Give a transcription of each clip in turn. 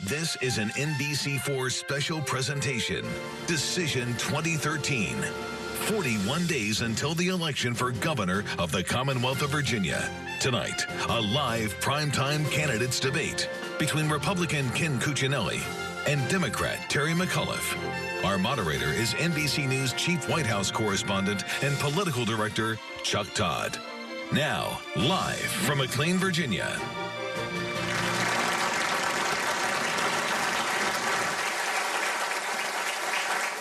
This is an NBC4 special presentation, Decision 2013. 41 days until the election for governor of the Commonwealth of Virginia. Tonight, a live primetime candidates debate between Republican Ken Cuccinelli and Democrat Terry McAuliffe. Our moderator is NBC News Chief White House Correspondent and Political Director Chuck Todd. Now, live from McLean, Virginia.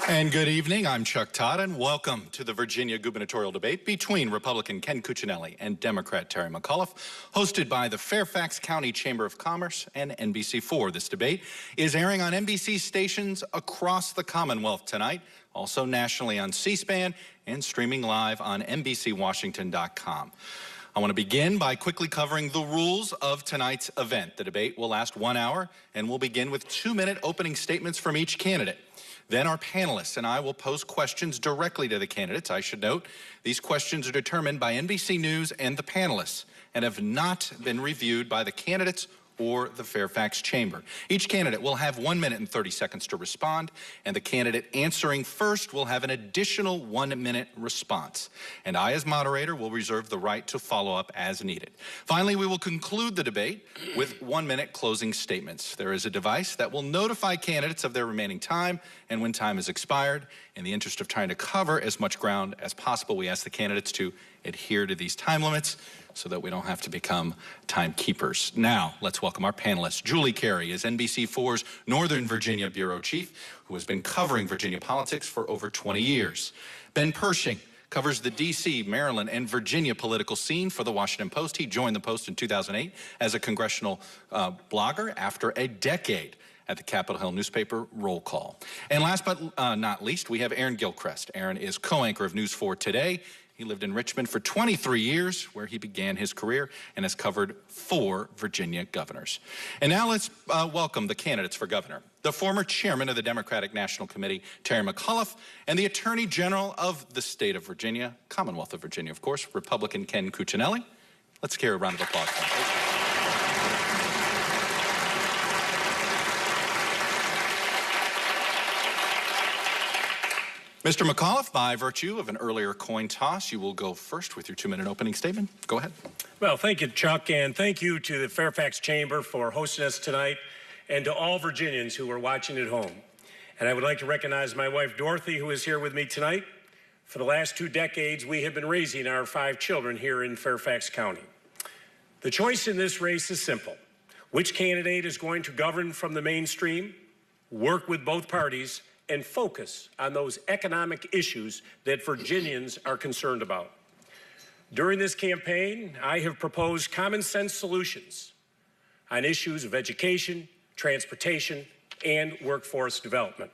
And good evening, I'm Chuck Todd, and welcome to the Virginia gubernatorial debate between Republican Ken Cuccinelli and Democrat Terry McAuliffe, hosted by the Fairfax County Chamber of Commerce and NBC4. This debate is airing on NBC stations across the Commonwealth tonight, also nationally on C-SPAN and streaming live on NBCWashington.com. I want to begin by quickly covering the rules of tonight's event. The debate will last 1 hour, and we'll begin with 2-minute opening statements from each candidate. Then our panelists and I will pose questions directly to the candidates. I should note, these questions are determined by NBC News and the panelists and have not been reviewed by the candidates or the Fairfax Chamber. Each candidate will have 1 minute and 30 seconds to respond, and the candidate answering first will have an additional 1 minute response. And I, as moderator, will reserve the right to follow up as needed. Finally, we will conclude the debate with 1 minute closing statements. There is a device that will notify candidates of their remaining time and when time has expired. In the interest of trying to cover as much ground as possible, we ask the candidates to adhere to these time limits so that we don't have to become timekeepers. Now, let's welcome our panelists. Julie Carey is NBC4's Northern Virginia Bureau Chief, who has been covering Virginia politics for over 20 years. Ben Pershing covers the D.C., Maryland, and Virginia political scene for the Washington Post. He joined the Post in 2008 as a congressional blogger after a decade at the Capitol Hill newspaper Roll Call. And last but not least, we have Aaron Gilchrist. Aaron is co-anchor of News 4 Today. He lived in Richmond for 23 years, where he began his career and has covered 4 Virginia governors. And now let's welcome the candidates for governor. The former chairman of the Democratic National Committee, Terry McAuliffe, and the Attorney General of the state of Virginia, Commonwealth of Virginia, of course, Republican Ken Cuccinelli. Let's hear a round of applause. Mr. McAuliffe, by virtue of an earlier coin toss, you will go first with your 2-minute opening statement. Go ahead. Well, thank you, Chuck, and thank you to the Fairfax Chamber for hosting us tonight and to all Virginians who are watching at home. And I would like to recognize my wife, Dorothy, who is here with me tonight. For the last 2 decades, we have been raising our 5 children here in Fairfax County. The choice in this race is simple. Which candidate is going to govern from the mainstream, work with both parties, and focus on those economic issues that Virginians are concerned about? During this campaign, I have proposed common sense solutions on issues of education, transportation, and workforce development.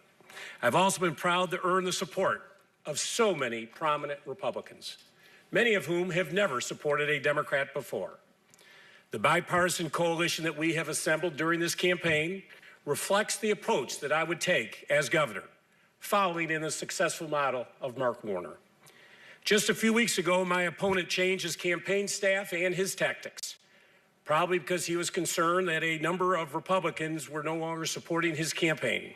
I've also been proud to earn the support of so many prominent Republicans, many of whom have never supported a Democrat before. The bipartisan coalition that we have assembled during this campaign reflects the approach that I would take as governor, following in the successful model of Mark Warner. Just a few weeks ago, my opponent changed his campaign staff and his tactics, probably because he was concerned that a number of Republicans were no longer supporting his campaign.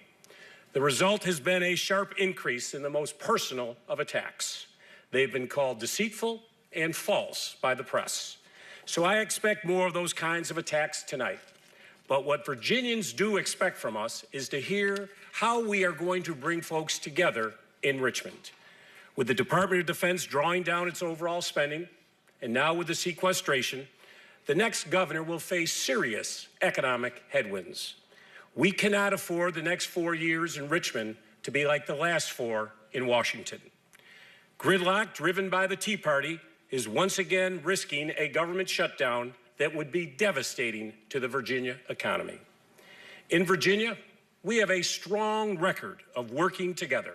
The result has been a sharp increase in the most personal of attacks. They've been called deceitful and false by the press. So I expect more of those kinds of attacks tonight. But what Virginians do expect from us is to hear how we are going to bring folks together in Richmond. With the Department of Defense drawing down its overall spending, and now with the sequestration, the next governor will face serious economic headwinds. We cannot afford the next 4 years in Richmond to be like the last 4 in Washington. Gridlock, driven by the Tea Party, is once again risking a government shutdown that would be devastating to the Virginia economy. In Virginia, we have a strong record of working together,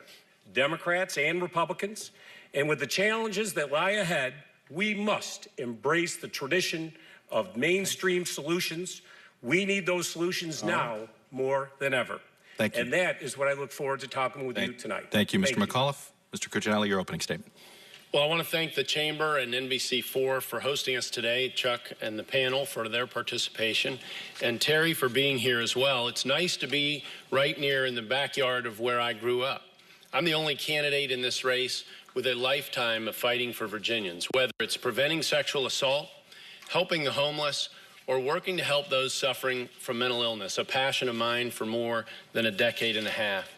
Democrats and Republicans, and with the challenges that lie ahead, we must embrace the tradition of mainstream solutions. We need those solutions now more than ever. Thank you. And that is what I look forward to talking with you tonight. Thank you, Mr. McAuliffe. Mr. Cuccinelli, your opening statement. Well, I want to thank the Chamber and NBC4 for hosting us today, Chuck and the panel for their participation, and Terry for being here as well. It's nice to be right near in the backyard of where I grew up. I'm the only candidate in this race with a lifetime of fighting for Virginians, whether it's preventing sexual assault, helping the homeless, or working to help those suffering from mental illness, a passion of mine for more than a decade and a half.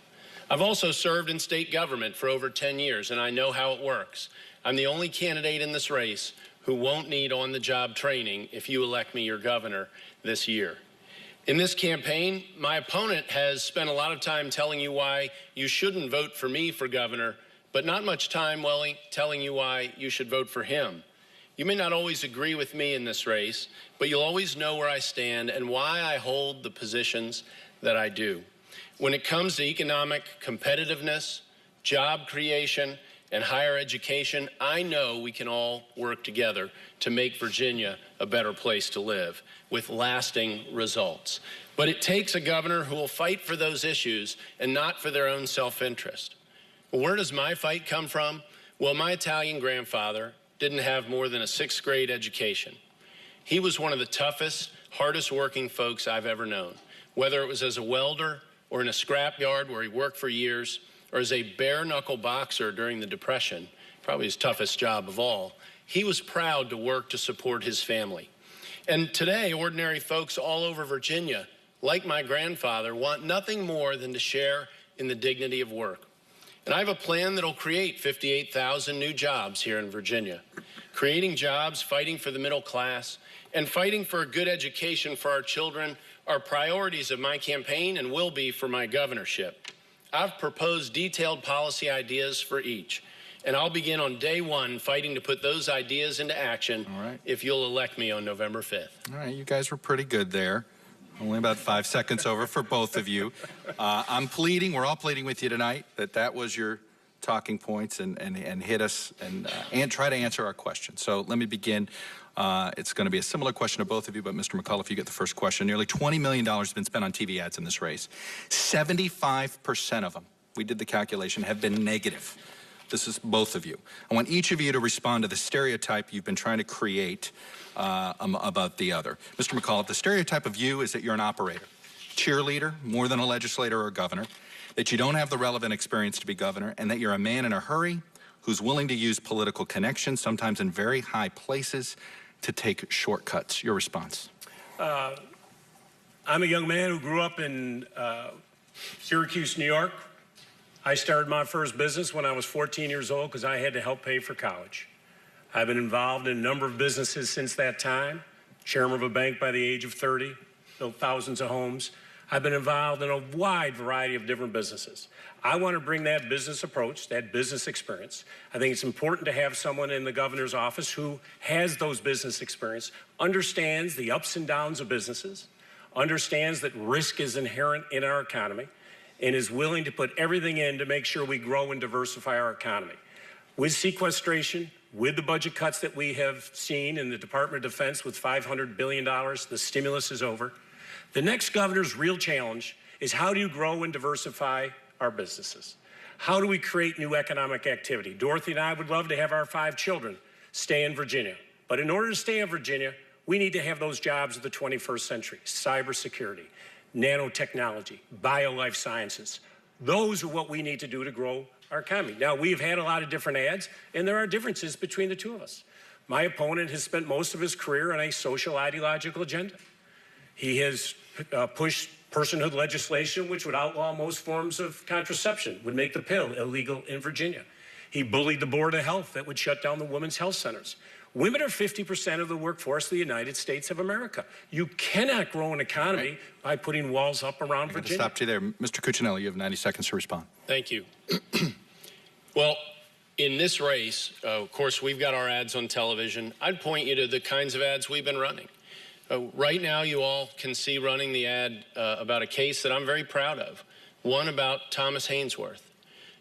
I've also served in state government for over 10 years, and I know how it works. I'm the only candidate in this race who won't need on-the-job training if you elect me your governor this year. In this campaign, my opponent has spent a lot of time telling you why you shouldn't vote for me for governor, but not much time telling you why you should vote for him. You may not always agree with me in this race, but you'll always know where I stand and why I hold the positions that I do. When it comes to economic competitiveness, job creation, and higher education, I know we can all work together to make Virginia a better place to live with lasting results. But it takes a governor who will fight for those issues and not for their own self-interest. Well, where does my fight come from? Well, my Italian grandfather didn't have more than a 6th grade education. He was one of the toughest, hardest working folks I've ever known, whether it was as a welder or in a scrapyard where he worked for years, or as a bare-knuckle boxer during the Depression, probably his toughest job of all. He was proud to work to support his family. And today, ordinary folks all over Virginia, like my grandfather, want nothing more than to share in the dignity of work. And I have a plan that'll create 58,000 new jobs here in Virginia. Creating jobs, fighting for the middle class, and fighting for a good education for our children are priorities of my campaign and will be for my governorship. I've proposed detailed policy ideas for each, and I'll begin on day one fighting to put those ideas into action if you'll elect me on November 5th. All right, you guys were pretty good there. Only about 5 seconds over for both of you. I'm pleading, we're all pleading with you tonight, that was your talking points and hit us and try to answer our question. So let me begin. It's going to be a similar question to both of you, but Mr. McAuliffe, you get the first question. Nearly $20 million has been spent on TV ads in this race. 75% of them, we did the calculation, have been negative. This is both of you. I want each of you to respond to the stereotype you've been trying to create about the other. Mr. McAuliffe, the stereotype of you is that you're an operator, cheerleader, more than a legislator or governor, that you don't have the relevant experience to be governor, and that you're a man in a hurry who's willing to use political connections, sometimes in very high places, to take shortcuts. Your response? I'm a young man who grew up in Syracuse, New York. I started my first business when I was 14 years old because I had to help pay for college. I've been involved in a number of businesses since that time, chairman of a bank by the age of 30, built thousands of homes. I've been involved in a wide variety of different businesses. I want to bring that business approach, that business experience. I think it's important to have someone in the governor's office who has those business experience, understands the ups and downs of businesses, understands that risk is inherent in our economy, and is willing to put everything in to make sure we grow and diversify our economy. With sequestration, with the budget cuts that we have seen in the Department of Defense with $500 billion, the stimulus is over. The next governor's real challenge is how do you grow and diversify our businesses? How do we create new economic activity? Dorothy and I would love to have our 5 children stay in Virginia. But in order to stay in Virginia, we need to have those jobs of the 21st century, cybersecurity, nanotechnology, bio-life sciences. Those are what we need to do to grow our economy. Now, we've had a lot of different ads, and there are differences between the two of us. My opponent has spent most of his career on a social ideological agenda. He has pushed personhood legislation, which would outlaw most forms of contraception, would make the pill illegal in Virginia. He bullied the Board of Health that would shut down the women's health centers. Women are 50% of the workforce of the United States of America. You cannot grow an economy by putting walls up around Virginia. Stop you there. Mr. Cuccinelli, you have 90 seconds to respond. Thank you. Well, in this race, of course, we've got our ads on television. I'd point you to the kinds of ads we've been running. Right now, you all can see running the ad about a case that I'm very proud of, one about Thomas Haynesworth.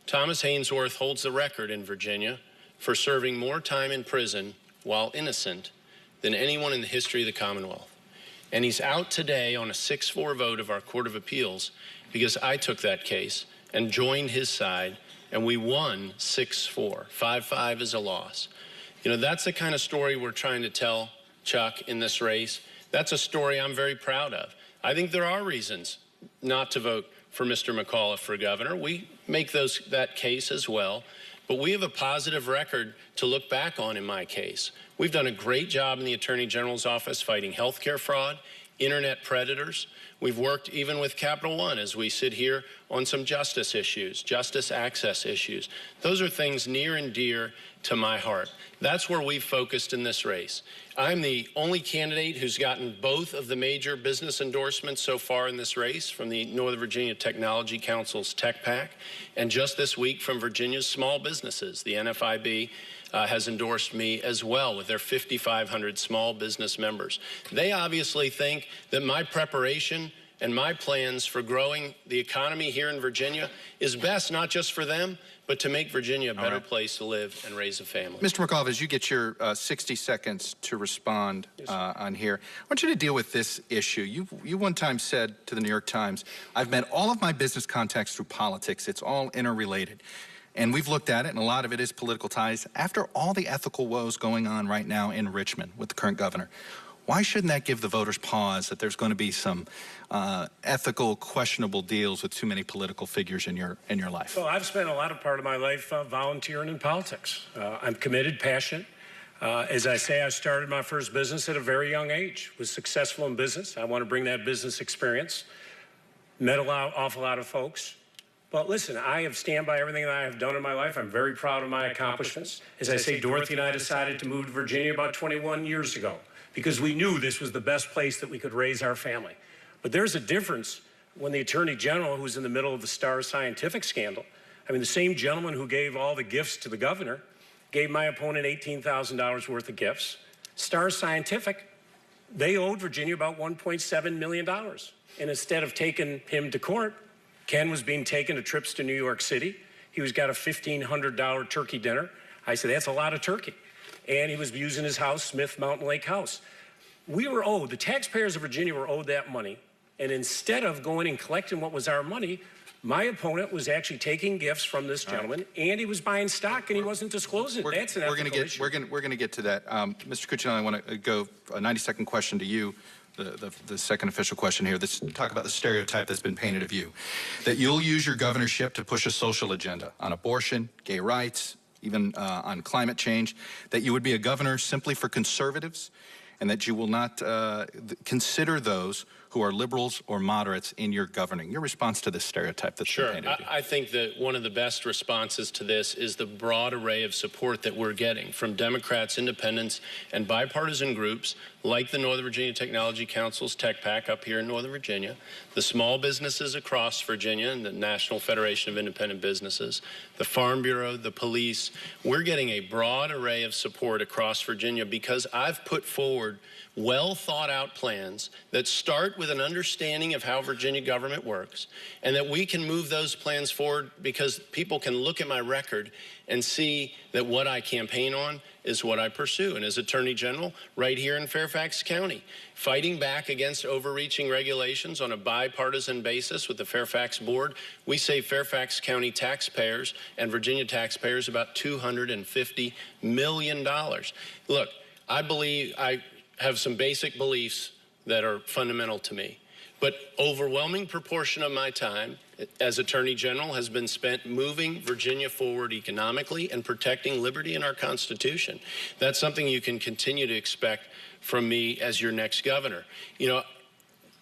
Thomas Haynesworth holds the record in Virginia for serving more time in prison while innocent than anyone in the history of the Commonwealth. And he's out today on a 6-4 vote of our Court of Appeals because I took that case and joined his side, and we won 6-4. 5-5 is a loss. You know, that's the kind of story we're trying to tell, Chuck, in this race. That's a story I'm very proud of. I think there are reasons not to vote for Mr. McAuliffe for governor. We make that case as well. But we have a positive record to look back on in my case. We've done a great job in the Attorney General's office fighting healthcare fraud, internet predators. We've worked even with Capital One as we sit here on some justice issues, justice access issues. Those are things near and dear to my heart. That's where we've focused in this race. I'm the only candidate who's gotten both of the major business endorsements so far in this race from the Northern Virginia Technology Council's Tech PAC, and just this week from Virginia's small businesses. The NFIB has endorsed me as well with their 5,500 small business members. They obviously think that my preparation and my plans for growing the economy here in Virginia is best, not just for them, but to make Virginia a better place to live and raise a family. Mr. McAuliffe, as you get your 60 seconds to respond on here, I want you to deal with this issue. You one time said to the New York Times, "I've met all of my business contacts through politics. It's all interrelated." And we've looked at it, and a lot of it is political ties. After all the ethical woes going on right now in Richmond with the current governor, why shouldn't that give the voters pause that there's going to be some ethical, questionable deals with too many political figures in your life? Well, I've spent a lot of part of my life volunteering in politics. I'm committed, passionate. As I say, I started my first business at a very young age, was successful in business. I want to bring that business experience, met awful lot of folks. But listen, I have stand by everything that I have done in my life. I'm very proud of my accomplishments. As I say, Dorothy and I decided to move to Virginia about 21 years ago because we knew this was the best place that we could raise our family. But there's a difference when the Attorney General, who's in the middle of the Star Scientific scandal, I mean, the same gentleman who gave all the gifts to the governor gave my opponent $18,000 worth of gifts. Star Scientific, they owed Virginia about $1.7 million. And instead of taking him to court, Ken was being taken to trips to New York City. He was got a $1,500 turkey dinner. I said, that's a lot of turkey. And he was using his house, Smith Mountain Lake House. We were owed, the taxpayers of Virginia were owed that money. And instead of going and collecting what was our money, my opponent was actually taking gifts from this gentleman, and he was buying stock, and he wasn't disclosing it. That's an ethical issue. We're going to get to that. Mr. Cuccinelli, I want to go a 90-second question to you. The second official question here. Talk about the stereotype that's been painted of you, that you'll use your governorship to push a social agenda on abortion, gay rights, even on climate change, that you would be a governor simply for conservatives, and that you will not consider those who are liberals or moderates in your governing. Your response to this stereotype that's been painted of you. I think that one of the best responses to this is the broad array of support that we're getting from Democrats, independents, and bipartisan groups like the Northern Virginia Technology Council's Tech PAC up here in Northern Virginia, the small businesses across Virginia and the National Federation of Independent Businesses, the Farm Bureau, the police. We're getting a broad array of support across Virginia because I've put forward well thought out plans that start with an understanding of how Virginia government works, and that we can move those plans forward because people can look at my record and see that what I campaign on is what I pursue. And as Attorney General, right here in Fairfax County, fighting back against overreaching regulations on a bipartisan basis with the Fairfax Board, we save Fairfax County taxpayers and Virginia taxpayers about $250 million. Look, I believe I have some basic beliefs that are fundamental to me. But overwhelming proportion of my time as Attorney General has been spent moving Virginia forward economically and protecting liberty in our Constitution. That's something you can continue to expect from me as your next governor. You know,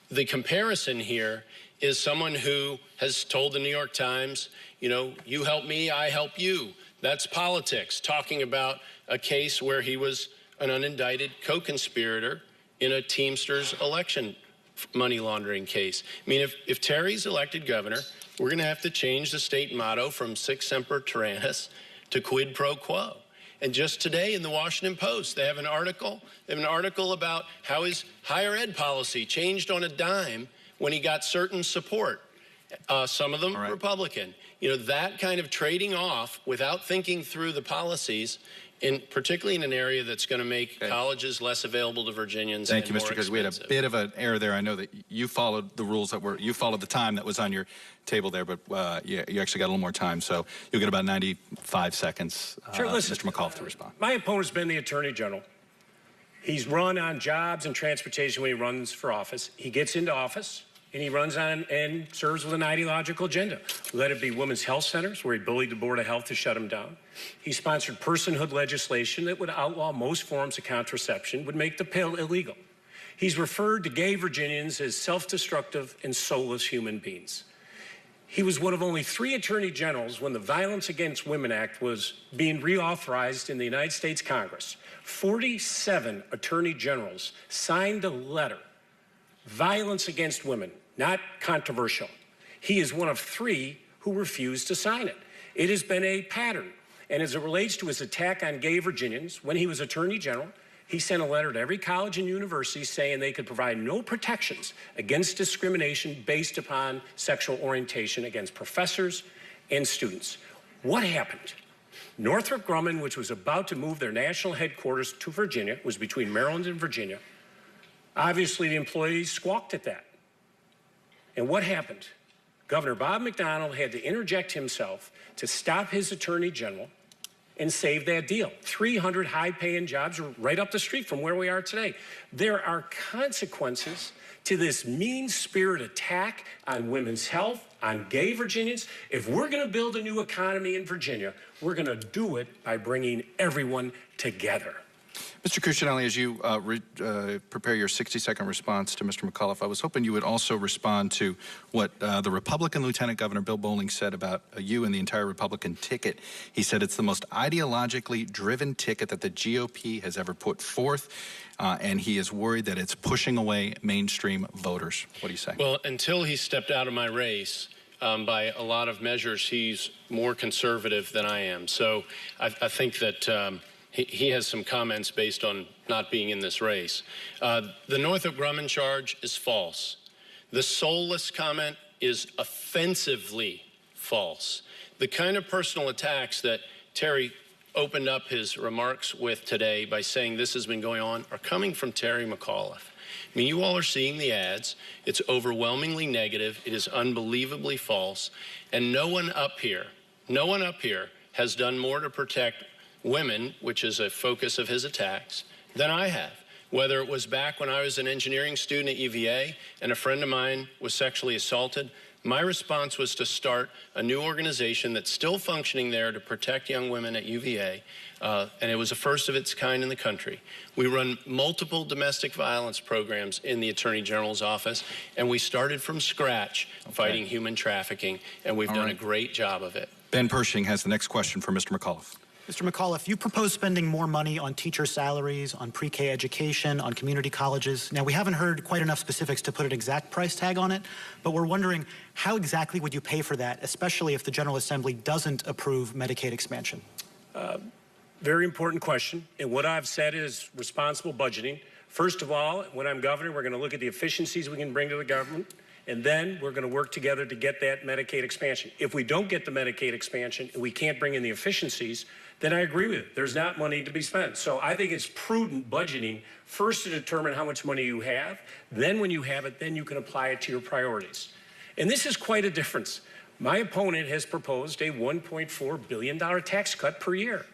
the comparison here is someone who has told the New York Times, you know, you help me, I help you. That's politics, talking about a case where he was an unindicted co-conspirator in a Teamsters election money laundering case. I mean, if Terry's elected governor, we're going to have to change the state motto from Sic Semper Tyrannis to Quid Pro Quo. And just today in the Washington Post, they have an article about how his higher ed policy changed on a dime when he got certain support. Some of them Republican. You know, that kind of trading off without thinking through the policies particularly in an area that's going to make colleges less available to Virginians. Thank you, Mr. Because we had a bit of an error there. I know that you followed the rules you followed the time that was on your table there, but you actually got a little more time, so you'll get about 95 seconds, sure, listen, Mr. McAuliffe, to respond. My opponent's been the Attorney General. He's run on jobs and transportation when he runs for office. He gets into office, and he runs on and serves with an ideological agenda. Let it be women's health centers, where he bullied the Board of Health to shut them down. He sponsored personhood legislation that would outlaw most forms of contraception, would make the pill illegal. He's referred to gay Virginians as self-destructive and soulless human beings. He was one of only 3 attorney generals when the Violence Against Women Act was being reauthorized in the United States Congress. 47 attorney generals signed a letter. Violence against women, not controversial. He is one of 3 who refused to sign it. It has been a pattern. And as it relates to his attack on gay Virginians, when he was Attorney General, he sent a letter to every college and university saying they could provide no protections against discrimination based upon sexual orientation against professors and students. What happened? Northrop Grumman, which was about to move their national headquarters to Virginia, was between Maryland and Virginia. Obviously, the employees squawked at that. And what happened? Governor Bob McDonnell had to interject himself to stop his Attorney General and save that deal. 300 high-paying jobs are right up the street from where we are today. There are consequences to this mean-spirit attack on women's health, on gay Virginians. If we're going to build a new economy in Virginia, we're going to do it by bringing everyone together. Mr. Cuccinelli, as you prepare your 60-second response to Mr. McAuliffe, I was hoping you would also respond to what the Republican Lieutenant Governor Bill Bolling said about you and the entire Republican ticket. He said it's the most ideologically driven ticket that the GOP has ever put forth, and he is worried that it's pushing away mainstream voters. What do you say? Well, until he stepped out of my race, by a lot of measures, he's more conservative than I am. So I think that he has some comments based on not being in this race. The Northrop Grumman charge is false. The soulless comment is offensively false. The kind of personal attacks that Terry opened up his remarks with today by saying this has been going on are coming from Terry McAuliffe. I mean, you all are seeing the ads. It's overwhelmingly negative. It is unbelievably false. And no one up here has done more to protect women, which is a focus of his attacks, than I have. Whether it was back when I was an engineering student at UVA and a friend of mine was sexually assaulted, my response was to start a new organization that's still functioning there to protect young women at UVA, and it was the first of its kind in the country. We run multiple domestic violence programs in the Attorney General's office, and we started from scratch fighting human trafficking, and we've done a great job of it. Ben Pershing has the next question for Mr. McAuliffe. Mr. McAuliffe, you propose spending more money on teacher salaries, on pre-K education, on community colleges. Now, we haven't heard quite enough specifics to put an exact price tag on it, but we're wondering how exactly would you pay for that, especially if the General Assembly doesn't approve Medicaid expansion? Very important question, and what I've said is responsible budgeting. First of all, when I'm governor, we're going to look at the efficiencies we can bring to the government, and then we're going to work together to get that Medicaid expansion. If we don't get the Medicaid expansion and we can't bring in the efficiencies, then I agree with it. There's not money to be spent. So I think it's prudent budgeting first to determine how much money you have. Then when you have it, then you can apply it to your priorities. And this is quite a difference. My opponent has proposed a $1.4 billion tax cut per year.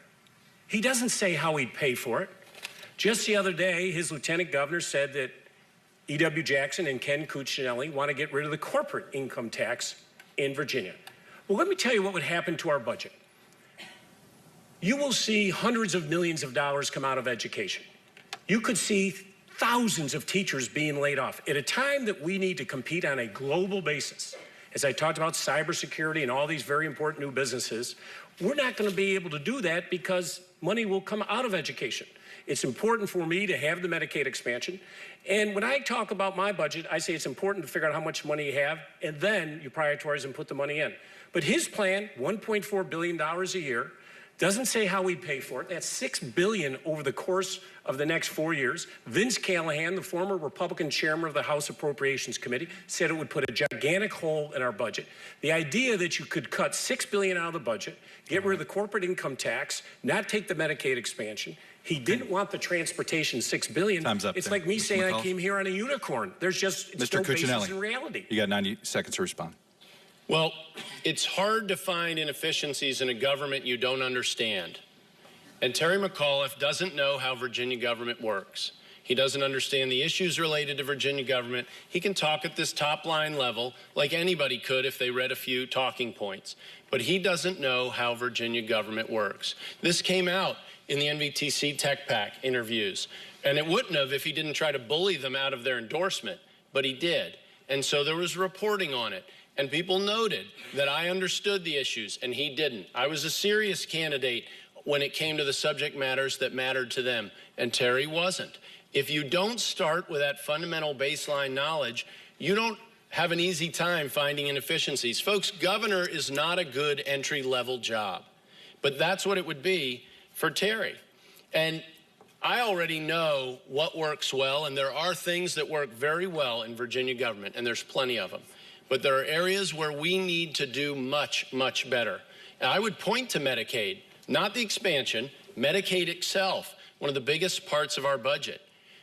He doesn't say how he'd pay for it. Just the other day, his lieutenant governor said that E.W. Jackson and Ken Cuccinelli want to get rid of the corporate income tax in Virginia. Well, let me tell you what would happen to our budget. You will see hundreds of millions of dollars come out of education. You could see thousands of teachers being laid off at a time that we need to compete on a global basis. As I talked about cybersecurity and all these very important new businesses, we're not going to be able to do that because money will come out of education. It's important for me to have the Medicaid expansion. And when I talk about my budget, I say it's important to figure out how much money you have, and then you prioritize and put the money in. But his plan, $1.4 billion a year, Doesn't say how we pay for it. That's $6 billion over the course of the next 4 years. Vince Callahan, the former Republican chairman of the House Appropriations Committee, said it would put a gigantic hole in our budget. The idea that you could cut $6 billion out of the budget, get rid of the corporate income tax, not take the Medicaid expansion. He didn't want the transportation $6 billion. Time's up. It's there. like me Mr. saying McAuliffe. I came here on a unicorn. There's just it's no basis in reality. You got 90 seconds to respond. Well, it's hard to find inefficiencies in a government you don't understand. And Terry McAuliffe doesn't know how Virginia government works. He doesn't understand the issues related to Virginia government. He can talk at this top line level like anybody could if they read a few talking points. But he doesn't know how Virginia government works. This came out in the NVTC Tech PAC interviews. And it wouldn't have if he didn't try to bully them out of their endorsement. But he did. And so there was reporting on it. And people noted that I understood the issues, and he didn't. I was a serious candidate when it came to the subject matters that mattered to them, and Terry wasn't. If you don't start with that fundamental baseline knowledge, you don't have an easy time finding inefficiencies. Folks, governor is not a good entry-level job, but that's what it would be for Terry. And I already know what works well, and there are things that work very well in Virginia government, and there's plenty of them. But there are areas where we need to do much, much better. And I would point to Medicaid, not the expansion, Medicaid itself, one of the biggest parts of our budget.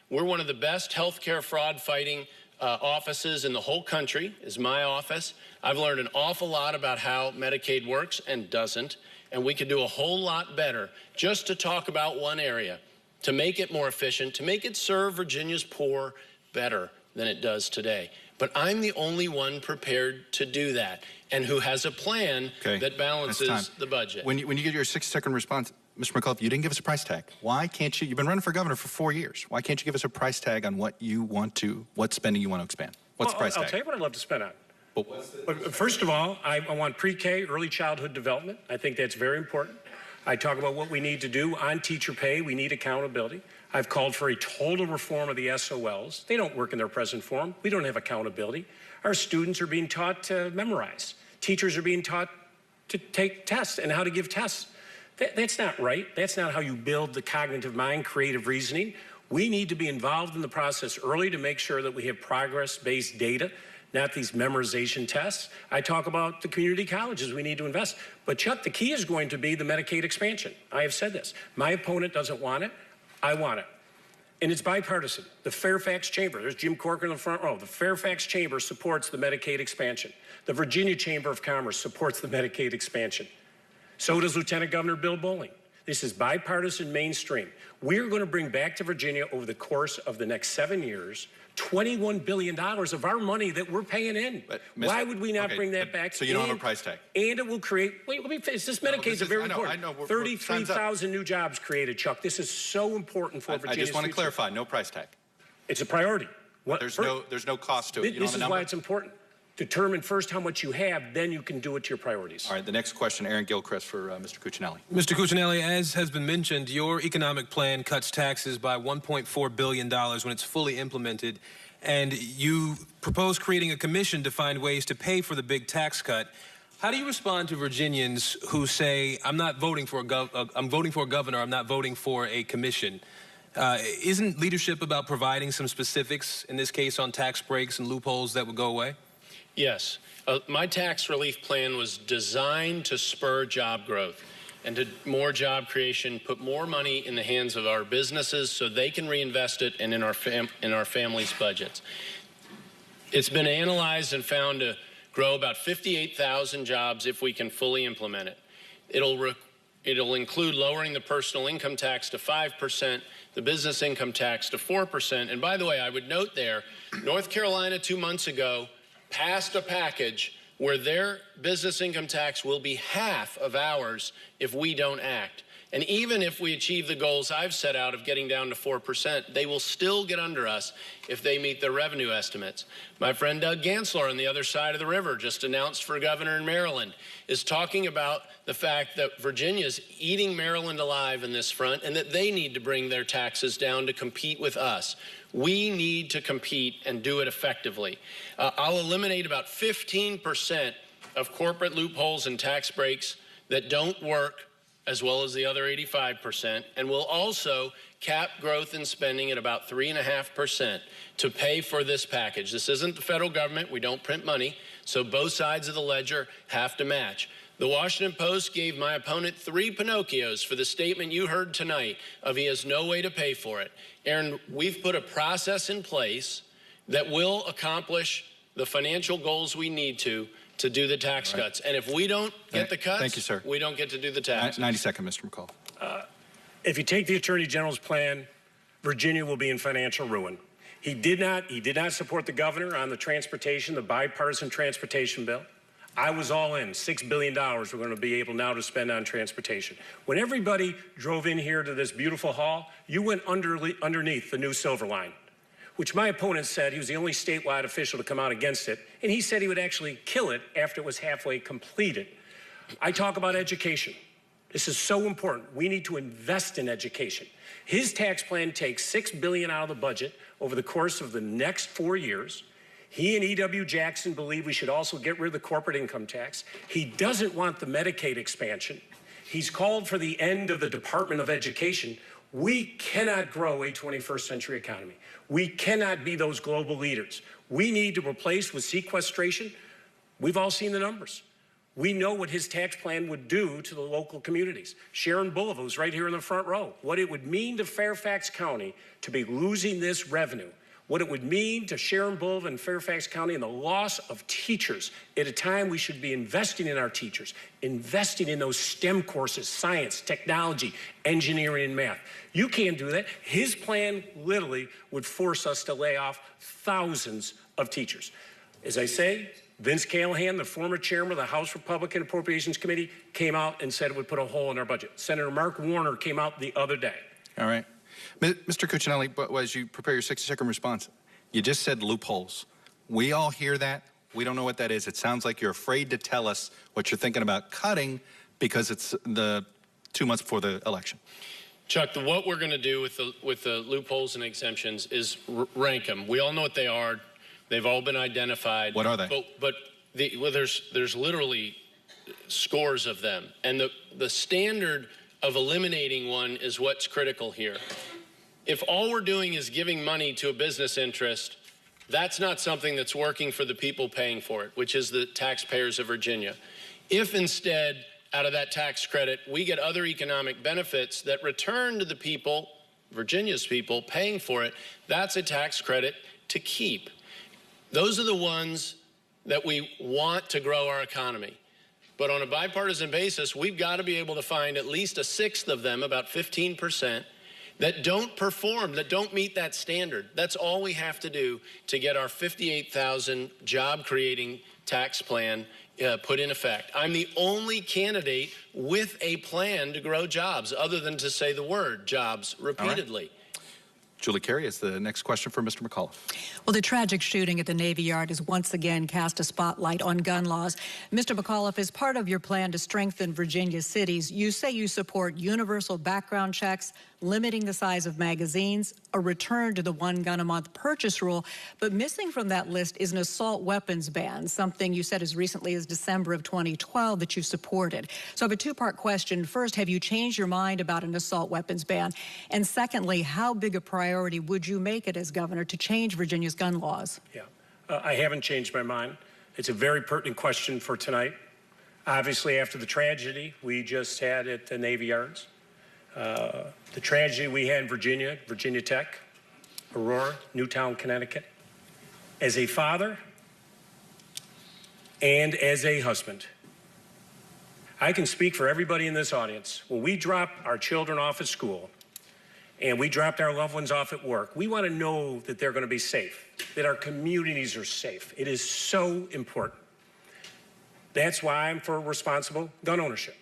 We're one of the best healthcare fraud fighting offices in the whole country, is my office. I've learned an awful lot about how Medicaid works and doesn't, and we could do a whole lot better just to talk about one area, to make it more efficient, to make it serve Virginia's poor better than it does today. But I'm the only one prepared to do that and who has a plan that balances the budget. When you get your 6-second response, Mr. McAuliffe, you didn't give us a price tag. Why can't you? You've been running for governor for 4 years. Why can't you give us a price tag on what you want to, what spending you want to expand? What's the price tag? I'll tell you what I'd love to spend on. But first of all, I want pre-K, early childhood development. I think that's very important. I talk about what we need to do on teacher pay. We need accountability. I've called for a total reform of the SOLs. They don't work in their present form. We don't have accountability. Our students are being taught to memorize. Teachers are being taught to take tests and how to give tests. That's not right. That's not how you build the cognitive mind, creative reasoning. We need to be involved in the process early to make sure that we have progress-based data, not these memorization tests. I talk about the community colleges we need to invest. But Chuck, the key is going to be the Medicaid expansion. I have said this. My opponent doesn't want it. I want it. And it's bipartisan. The Fairfax Chamber, there's Jim Corcoran in the front row. The Fairfax Chamber supports the Medicaid expansion. The Virginia Chamber of Commerce supports the Medicaid expansion. So does Lieutenant Governor Bill Bolling. This is bipartisan mainstream. We're going to bring back to Virginia over the course of the next 7 years $21 billion of our money that we're paying in. Why would we not bring that back? So you don't have a price tag. And it will create, wait, let me finish. This Medicaid's very important. I know. 33,000 new jobs created, Chuck. This is so important for Virginia's I just want to future. clarify, no price tag. It's a priority. There's no cost to it. This is why it's important. Determine first how much you have, then you can do it to your priorities. All right, the next question, Aaron Gilchrist for Mr. Cuccinelli. Mr. Cuccinelli, as has been mentioned, your economic plan cuts taxes by $1.4 billion when it's fully implemented, and you propose creating a commission to find ways to pay for the big tax cut. How do you respond to Virginians who say, I'm voting for a governor, I'm not voting for a commission? Isn't leadership about providing some specifics, in this case on tax breaks and loopholes that would go away? Yes. My tax relief plan was designed to spur job growth and to more job creation, put more money in the hands of our businesses so they can reinvest it and in our families' budgets. It's been analyzed and found to grow about 58,000 jobs if we can fully implement it. It'll include lowering the personal income tax to 5%, the business income tax to 4%. And by the way, I would note there, North Carolina 2 months ago passed a package where their business income tax will be half of ours if we don't act. And even if we achieve the goals I've set out of getting down to 4%, they will still get under us if they meet their revenue estimates. My friend Doug Gansler on the other side of the river, just announced for governor in Maryland, is talking about the fact that Virginia's eating Maryland alive in this front and that they need to bring their taxes down to compete with us. We need to compete and do it effectively. I'll eliminate about 15% of corporate loopholes and tax breaks that don't work as well as the other 85%, and we'll also cap growth in spending at about 3.5% to pay for this package. This isn't the federal government. We don't print money, so both sides of the ledger have to match. The Washington Post gave my opponent 3 Pinocchios for the statement you heard tonight of he has no way to pay for it. Aaron, we've put a process in place that will accomplish the financial goals we need to do the tax cuts. And if we don't get the cuts, thank you, sir. We don't get to do the taxes. 90 seconds, Mr. McAuliffe. If you take the Attorney General's plan, Virginia will be in financial ruin. He did not support the governor on the transportation, the bipartisan transportation bill. I was all in. $6 billion we're going to be able now to spend on transportation. When everybody drove in here to this beautiful hall, you went underneath the new Silver Line, which my opponent said he was the only statewide official to come out against it, and he said he would actually kill it after it was halfway completed. I talk about education. This is so important. We need to invest in education. His tax plan takes $6 billion out of the budget over the course of the next 4 years. He and E.W. Jackson believe we should also get rid of the corporate income tax. He doesn't want the Medicaid expansion. He's called for the end of the Department of Education. We cannot grow a 21st century economy. We cannot be those global leaders. We need to replace with sequestration. We've all seen the numbers. We know what his tax plan would do to the local communities. Sharon Bullitt, who's right here in the front row, what it would mean to Fairfax County to be losing this revenue, what it would mean to Sharon Bullitt and Fairfax County and the loss of teachers at a time we should be investing in our teachers, investing in those STEM courses, science, technology, engineering, and math. You can't do that. His plan literally would force us to lay off thousands of teachers. As I say, Vince Callahan, the former chairman of the House Republican Appropriations Committee, came out and said it would put a hole in our budget. Senator Mark Warner came out the other day. All right. Mr. Cuccinelli, but as you prepare your 60-second response, you just said loopholes. We all hear that. We don't know what that is. It sounds like you're afraid to tell us what you're thinking about cutting because it's the 2 months before the election. Chuck, what we're going to do with the loopholes and exemptions is rank them. We all know what they are. They've all been identified. What are they? But there's literally scores of them. And the standard of eliminating one is what's critical here. If all we're doing is giving money to a business interest, that's not something that's working for the people paying for it, which is the taxpayers of Virginia. If instead, out of that tax credit, we get other economic benefits that return to the people, Virginia's people, paying for it, that's a tax credit to keep. Those are the ones that we want to grow our economy. But on a bipartisan basis, we've got to be able to find at least a sixth of them, about 15%, that don't perform, that don't meet that standard. That's all we have to do to get our 58,000 job-creating tax plan put in effect. I'm the only candidate with a plan to grow jobs, other than to say the word jobs repeatedly. Julie Carey is the next question for Mr. McAuliffe. Well, the tragic shooting at the Navy Yard has once again cast a spotlight on gun laws. Mr. McAuliffe, as part of your plan to strengthen Virginia's cities, you say you support universal background checks, limiting the size of magazines, a return to the one-gun-a-month purchase rule, but missing from that list is an assault weapons ban, something you said as recently as December of 2012 that you supported. So I have a two-part question. First, have you changed your mind about an assault weapons ban? And secondly, how big a priority would you make it as governor to change Virginia's gun laws? Yeah, I haven't changed my mind. It's a very pertinent question for tonight. Obviously, after the tragedy we just had at the Navy Yards, the tragedy we had in Virginia, Virginia Tech, Aurora, Newtown, Connecticut. As a father and as a husband, I can speak for everybody in this audience. When we drop our children off at school and we dropped our loved ones off at work, we want to know that they're going to be safe, that our communities are safe. It is so important. That's why I'm for responsible gun ownership.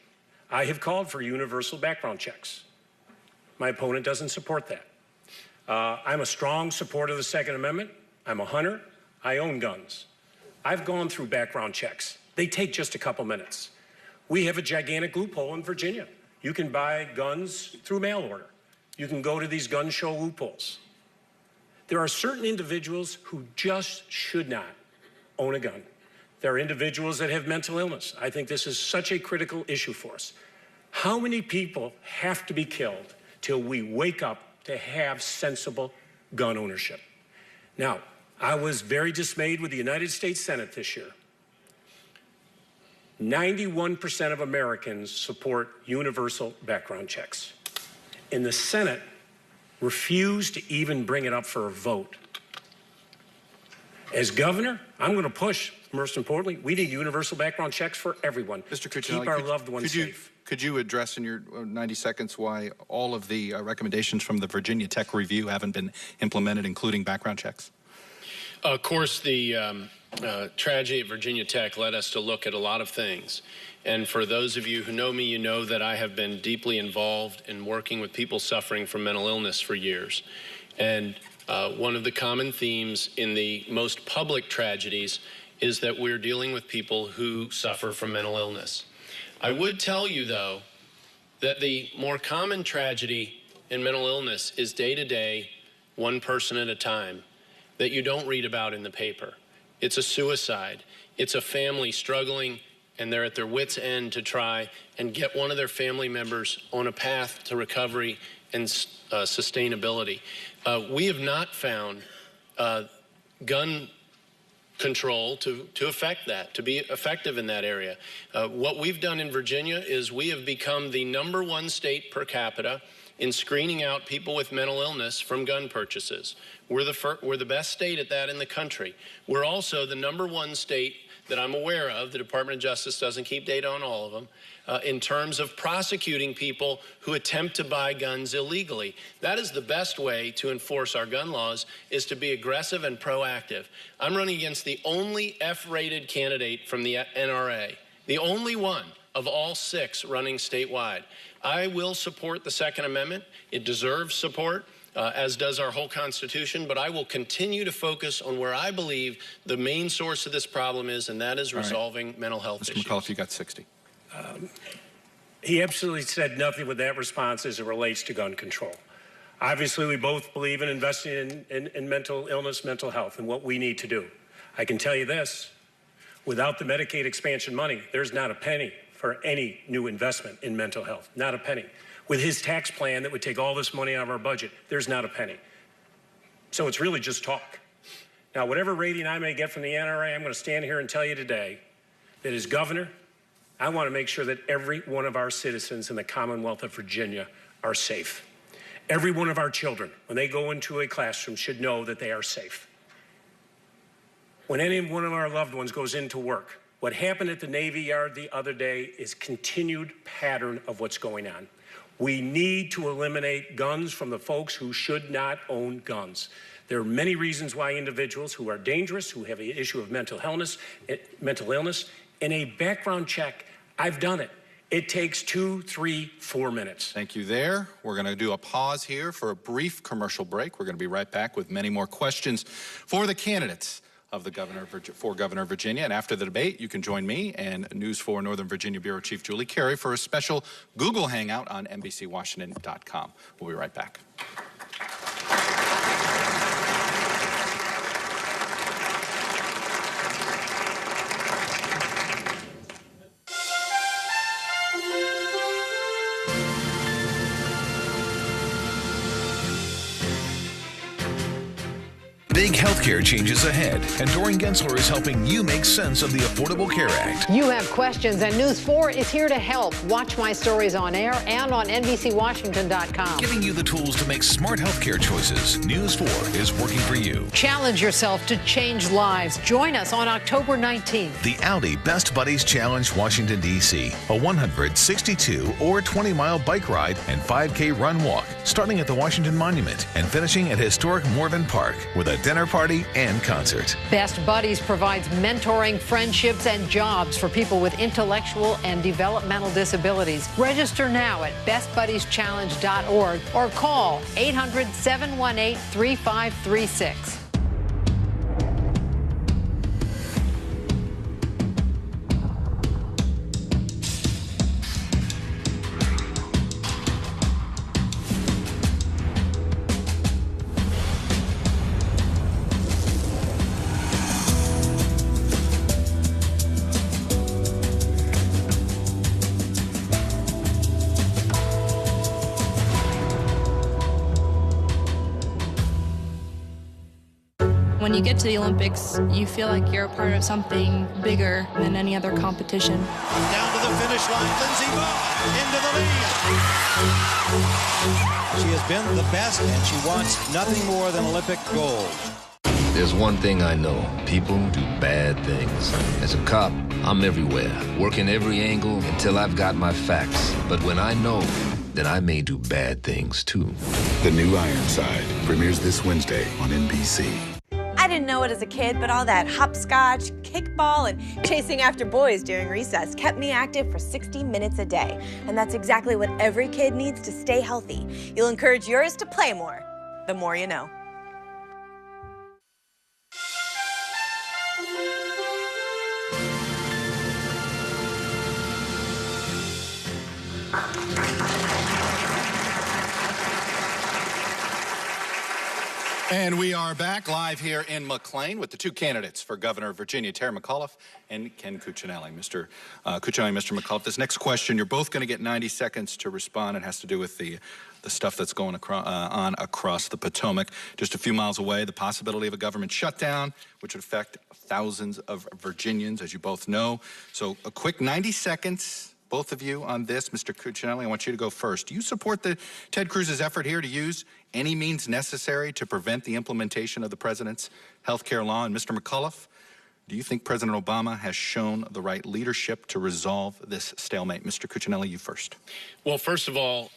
I have called for universal background checks. My opponent doesn't support that. I'm a strong supporter of the Second Amendment. I'm a hunter. I own guns. I've gone through background checks. They take just a couple minutes. We have a gigantic loophole in Virginia. You can buy guns through mail order. You can go to these gun show loopholes. There are certain individuals who just should not own a gun. There are individuals that have mental illness. I think this is such a critical issue for us. How many people have to be killed till we wake up to have sensible gun ownership? Now, I was very dismayed with the United States Senate this year. 91% of Americans support universal background checks. And the Senate refused to even bring it up for a vote. As governor, I'm going to push, most importantly, we need universal background checks for everyone. Mr. To Cuccinelli, keep our loved ones safe. Could you address in your 90 seconds why all of the recommendations from the Virginia Tech Review haven't been implemented, including background checks? Of course, the tragedy at Virginia Tech led us to look at a lot of things. And for those of you who know me, you know that I have been deeply involved in working with people suffering from mental illness for years. And one of the common themes in the most public tragedies is that we're dealing with people who suffer from mental illness. I would tell you, though, that the more common tragedy in mental illness is day-to-day, one person at a time, that you don't read about in the paper. It's a suicide. It's a family struggling, and they're at their wits' end to try and get one of their family members on a path to recovery and sustainability. We have not found gun control to affect that, to be effective in that area. What we've done in Virginia is we have become the #1 state per capita in screening out people with mental illness from gun purchases. We're the best state at that in the country. We're also the #1 state that I'm aware of, the Department of Justice doesn't keep data on all of them, in terms of prosecuting people who attempt to buy guns illegally. That is the best way to enforce our gun laws, is to be aggressive and proactive. I'm running against the only F-rated candidate from the NRA, the only one of all 6 running statewide. I will support the Second Amendment. It deserves support, as does our whole Constitution, but I will continue to focus on where I believe the main source of this problem is, and that is resolving mental health issues. Mr. McAuliffe, you got 60. He absolutely said nothing with that response as it relates to gun control. Obviously, we both believe in investing in mental illness, mental health, and what we need to do. I can tell you this, without the Medicaid expansion money, there's not a penny for any new investment in mental health, not a penny. With his tax plan that would take all this money out of our budget, there's not a penny. So it's really just talk. Now, whatever rating I may get from the NRA, I'm going to stand here and tell you today that as governor, I want to make sure that every one of our citizens in the Commonwealth of Virginia are safe. Every one of our children, when they go into a classroom, should know that they are safe. When any one of our loved ones goes into work, what happened at the Navy Yard the other day is continued pattern of what's going on. We need to eliminate guns from the folks who should not own guns. There are many reasons why individuals who are dangerous, who have an issue of mental illness, in a background check, I've done it. It takes 2, 3, 4 minutes. Thank you there. We're going to do a pause here for a brief commercial break. We're going to be right back with many more questions for the candidates of the Governor of Virginia. And after the debate, you can join me and News 4 Northern Virginia Bureau Chief Julie Carey for a special Google Hangout on NBCWashington.com. We'll be right back. Big healthcare changes ahead, and Doreen Gensler is helping you make sense of the Affordable Care Act. You have questions, and News 4 is here to help. Watch my stories on air and on NBCWashington.com. Giving you the tools to make smart healthcare choices. News 4 is working for you. Challenge yourself to change lives. Join us on October 19th. The Audi Best Buddies Challenge Washington, D.C. A 162 or 20-mile bike ride and 5K run walk, starting at the Washington Monument and finishing at historic Morven Park with a dinner party and concert. Best Buddies provides mentoring, friendships, and jobs for people with intellectual and developmental disabilities. Register now at bestbuddieschallenge.org or call 800-718-3536. you get to the Olympics, you feel like you're a part of something bigger than any other competition. Down to the finish line, Lindsey Vonn into the lead. She has been the best, and she wants nothing more than Olympic gold. There's one thing I know. People do bad things. As a cop, I'm everywhere, working every angle until I've got my facts. But when I know, then I may do bad things too. The new Ironside premieres this Wednesday on NBC. I didn't know it as a kid, but all that hopscotch, kickball, and chasing after boys during recess kept me active for 60 minutes a day. And that's exactly what every kid needs to stay healthy. You'll encourage yours to play more, the more you know. And we are back live here in McLean with the two candidates for governor of Virginia, Terry McAuliffe and Ken Cuccinelli. Mr. Cuccinelli, Mr. McAuliffe, this next question, you're both going to get 90 seconds to respond. It has to do with the stuff that's going on across the Potomac. Just a few miles away, the possibility of a government shutdown, which would affect thousands of Virginians, as you both know. So a quick 90 seconds, both of you, on this. Mr. Cuccinelli, I want you to go first. Do you support Ted Cruz's effort here to use any means necessary to prevent the implementation of the president's health care law? And Mr. McAuliffe, do you think President Obama has shown the right leadership to resolve this stalemate? Mr. Cuccinelli, you first. Well, first of all,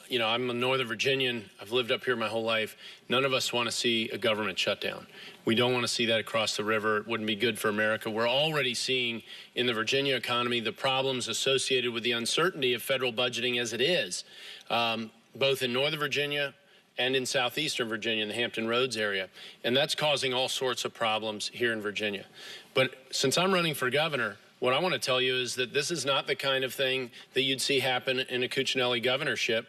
you know, I'm a Northern Virginian. I've lived up here my whole life. None of us want to see a government shutdown. We don't want to see that across the river. It wouldn't be good for America. We're already seeing in the Virginia economy the problems associated with the uncertainty of federal budgeting as it is, both in Northern Virginia and in southeastern Virginia, in the Hampton Roads area. And that's causing all sorts of problems here in Virginia. But since I'm running for governor, what I want to tell you is that this is not the kind of thing that you'd see happen in a Cuccinelli governorship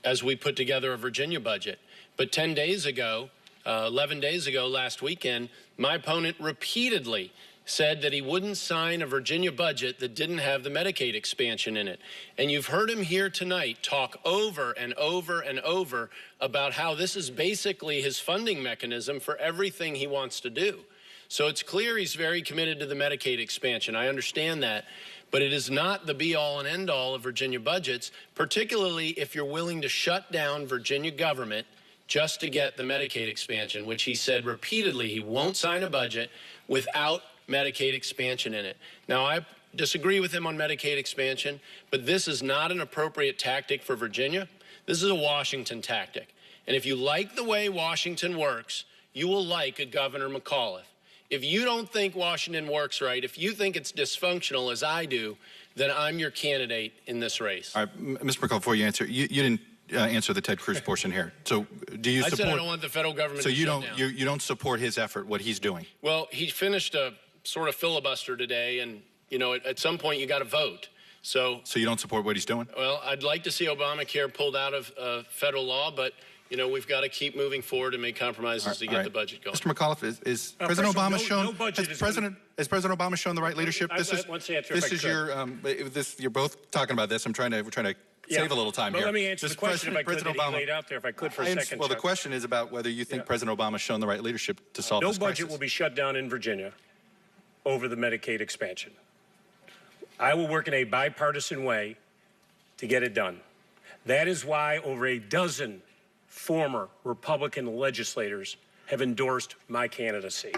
as we put together a Virginia budget. But 10 days ago, 11 days ago, last weekend, my opponent repeatedly said that he wouldn't sign a Virginia budget that didn't have the Medicaid expansion in it. And you've heard him here tonight talk over and over and over about how this is basically his funding mechanism for everything he wants to do. So it's clear he's very committed to the Medicaid expansion. I understand that. But it is not the be-all and end-all of Virginia budgets, particularly if you're willing to shut down Virginia government just to get the Medicaid expansion, which he said repeatedly he won't sign a budget without Medicaid expansion in it. Now, I disagree with him on Medicaid expansion, but this is not an appropriate tactic for Virginia. This is a Washington tactic. And if you like the way Washington works, you will like a Governor McAuliffe. If you don't think Washington works right, if you think it's dysfunctional as I do, then I'm your candidate in this race. All right, Mr. McAuliffe, before you answer, you didn't answer the Ted Cruz portion here. So do you support? I said I don't want the federal government to shut down. So you don't support his effort, what he's doing? Well, he finished a sort of filibuster today, and you know, at some point you got to vote. So you don't support what he's doing? Well, I'd like to see Obamacare pulled out of federal law, but you know, we've got to keep moving forward and make compromises to get the budget going. Mr. McAuliffe, is President Obama shown? Has President Obama shown the right leadership? You're both talking about this. We're trying to save a little time here. Let me answer the question if I could that he laid out there, if I could for a second. Well, the question is about whether you think President Obama has shown the right leadership to solve this crisis. No budget will be shut down in Virginia over the Medicaid expansion. I will work in a bipartisan way to get it done. That is why over a dozen former Republican legislators have endorsed my candidacy,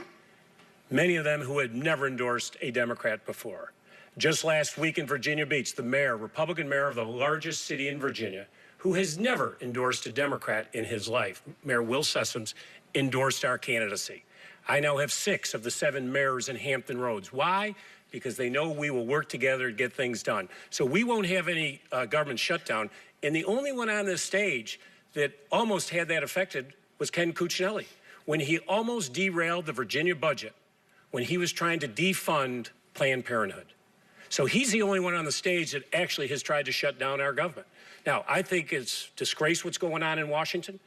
many of them who had never endorsed a Democrat before. Just last week in Virginia Beach, the mayor, Republican mayor of the largest city in Virginia, who has never endorsed a Democrat in his life, Mayor Will Sessoms, endorsed our candidacy. I now have 6 of the 7 mayors in Hampton Roads. Why? Because they know we will work together to get things done. So we won't have any government shutdown. And the only one on this stage that almost had that affected was Ken Cuccinelli, when he almost derailed the Virginia budget, when he was trying to defund Planned Parenthood. So he's the only one on the stage that actually has tried to shut down our government. Now, I think it's disgrace what's going on in Washington.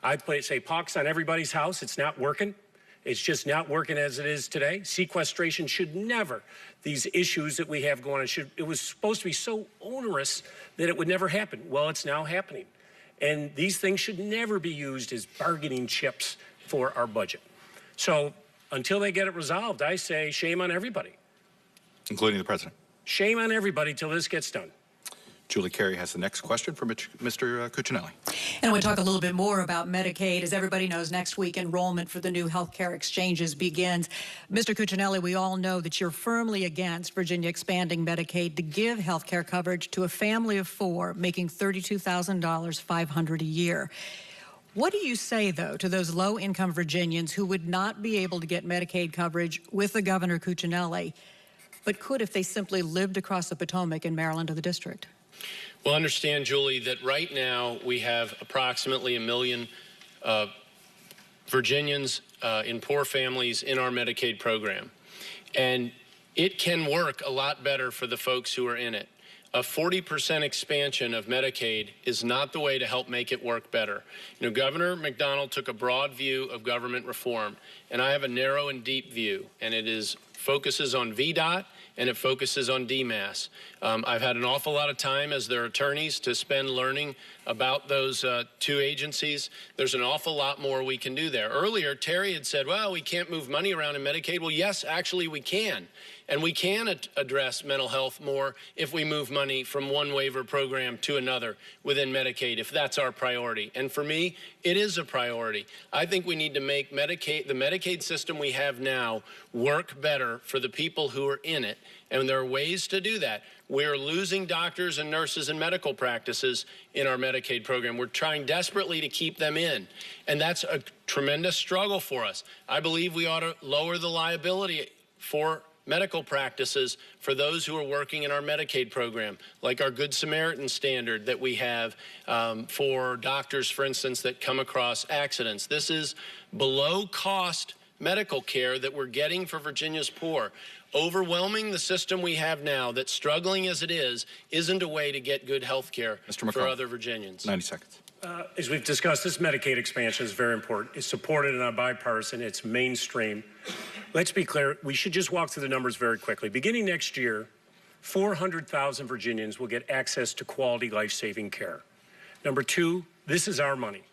I say pox on everybody's house. It's not working. It's just not working as it is today. Sequestration should never, these issues that we have going on, it was supposed to be so onerous that it would never happen. Well, it's now happening. And these things should never be used as bargaining chips for our budget. So until they get it resolved, I say shame on everybody. Including the president. Shame on everybody till this gets done. Julie Carey has the next question for Mr. Cuccinelli. And I want to talk a little bit more about Medicaid. As everybody knows, next week enrollment for the new health care exchanges begins. Mr. Cuccinelli, we all know that you're firmly against Virginia expanding Medicaid to give health care coverage to a family of 4 making $32,000, $500 a year. What do you say, though, to those low-income Virginians who would not be able to get Medicaid coverage with the Governor Cuccinelli, but could if they simply lived across the Potomac in Maryland or the district? Well, understand, Julie, that right now we have approximately 1 million Virginians in poor families in our Medicaid program. And it can work a lot better for the folks who are in it. A 40% expansion of Medicaid is not the way to help make it work better. You know, Governor McDonald took a broad view of government reform, and I have a narrow and deep view, and it focuses on VDOT and it focuses on DMAS. I've had an awful lot of time as their attorneys to spend learning about those 2 agencies. There's an awful lot more we can do there. Earlier, Terry had said, well, we can't move money around in Medicaid. Well, yes, actually we can. And we can address mental health more if we move money from one waiver program to another within Medicaid, if that's our priority. And for me, it is a priority. I think we need to make the Medicaid system we have now work better for the people who are in it. And there are ways to do that. We're losing doctors and nurses and medical practices in our Medicaid program. We're trying desperately to keep them in. And that's a tremendous struggle for us. I believe we ought to lower the liability for medical practices for those who are working in our Medicaid program, like our Good Samaritan standard that we have for doctors, for instance, that come across accidents. This is below cost medical care that we're getting for Virginia's poor. Overwhelming the system we have now, that's struggling as it is, isn't a way to get good health care for other Virginians. 90 seconds. As we've discussed, this Medicaid expansion is very important. It's supported and bipartisan. It's mainstream. Let's be clear. We should just walk through the numbers very quickly. Beginning next year, 400,000 Virginians will get access to quality life-saving care. Number 2, this is our money.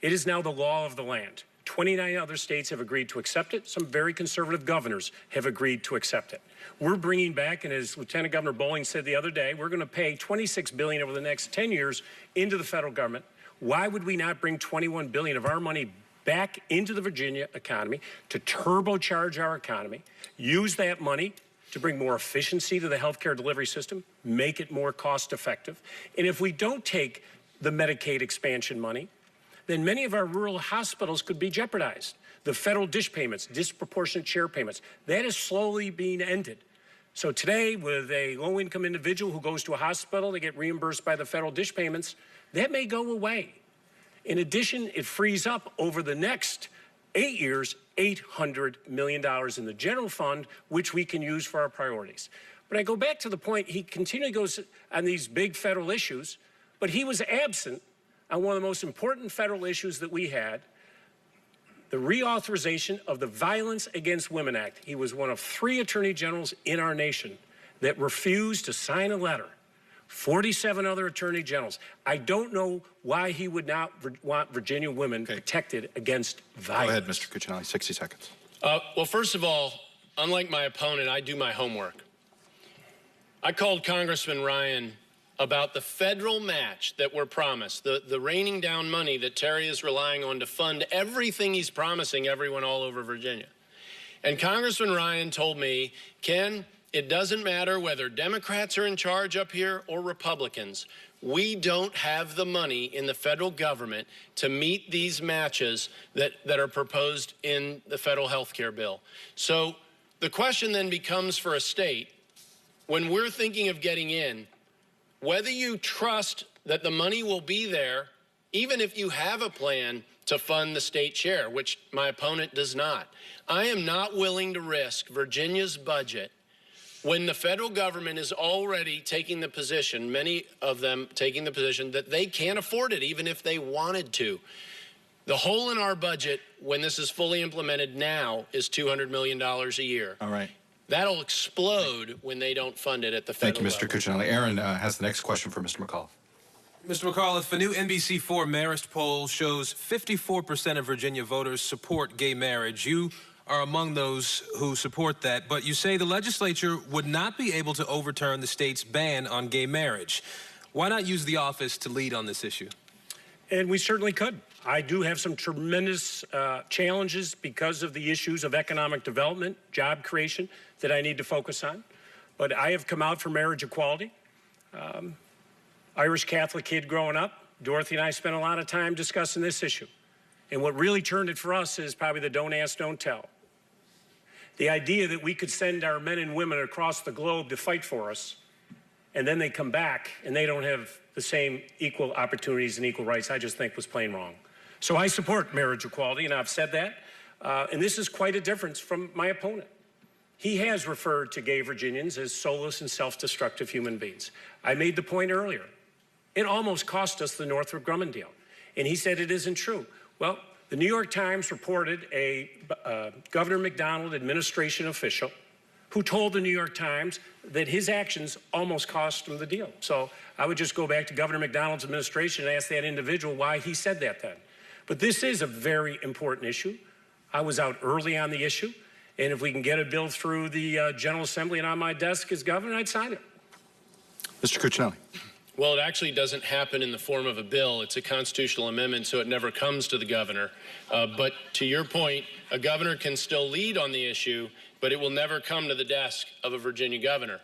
It is now the law of the land. 29 other states have agreed to accept it. Some very conservative governors have agreed to accept it. We're bringing back, and as Lieutenant Governor Bowling said the other day, we're going to pay $26 billion over the next 10 years into the federal government. Why would we not bring $21 billion of our money back into the Virginia economy to turbocharge our economy, use that money to bring more efficiency to the healthcare delivery system, make it more cost effective? And if we don't take the Medicaid expansion money, then many of our rural hospitals could be jeopardized. The federal dish payments, disproportionate share payments, that is slowly being ended. So today, with a low-income individual who goes to a hospital, they get reimbursed by the federal dish payments, that may go away. In addition, it frees up over the next 8 years, $800 million in the general fund, which we can use for our priorities. But I go back to the point, he continually goes on these big federal issues, but he was absent on one of the most important federal issues that we had, the reauthorization of the Violence Against Women Act. He was one of 3 attorney generals in our nation that refused to sign a letter. 47 other attorney generals. I don't know why he would not want Virginia women protected against violence. Go ahead, Mr. Cuccinelli, 60 seconds. Well, first of all, unlike my opponent, I do my homework. I called Congressman Ryan about the federal match that we're promised, the raining down money that Terry is relying on to fund everything he's promising everyone all over Virginia. And Congressman Ryan told me, Ken, it doesn't matter whether Democrats are in charge up here or Republicans. We don't have the money in the federal government to meet these matches that are proposed in the federal health care bill. So the question then becomes for a state, when we're thinking of getting in, whether you trust that the money will be there, even if you have a plan to fund the state share, which my opponent does not. I am not willing to risk Virginia's budget when the federal government is already taking the position, many of them taking the position that they can't afford it even if they wanted to. The hole in our budget when this is fully implemented now is $200 million a year. All right. That'll explode when they don't fund it at the federal level. Thank you, Mr. Cuccinelli. Aaron has the next question for Mr. McAuliffe. Mr. McAuliffe, a new NBC4 Marist poll shows 54% of Virginia voters support gay marriage. You are among those who support that, but you say the legislature would not be able to overturn the state's ban on gay marriage. Why not use the office to lead on this issue? And we certainly could. I do have some tremendous challenges because of the issues of economic development, job creation that I need to focus on. But I have come out for marriage equality. Irish Catholic kid growing up, Dorothy and I spent a lot of time discussing this issue. And what really turned it for us is probably the don't ask, don't tell. The idea that we could send our men and women across the globe to fight for us, and then they come back and they don't have the same equal opportunities and equal rights, I just think was plain wrong. So I support marriage equality, and I've said that. And this is quite a difference from my opponent. He has referred to gay Virginians as soulless and self-destructive human beings. I made the point earlier. It almost cost us the Northrop Grumman deal. And he said it isn't true. Well, the New York Times reported a Governor McDonald administration official who told the New York Times that his actions almost cost him the deal. So I would just go back to Governor McDonald's administration and ask that individual why he said that then. But this is a very important issue. I was out early on the issue. And if we can get a bill through the General Assembly and on my desk as governor, I'd sign it. Mr. Cuccinelli. Well, it actually doesn't happen in the form of a bill. It's a constitutional amendment, so it never comes to the governor. But to your point, a governor can still lead on the issue, but it will never come to the desk of a Virginia governor.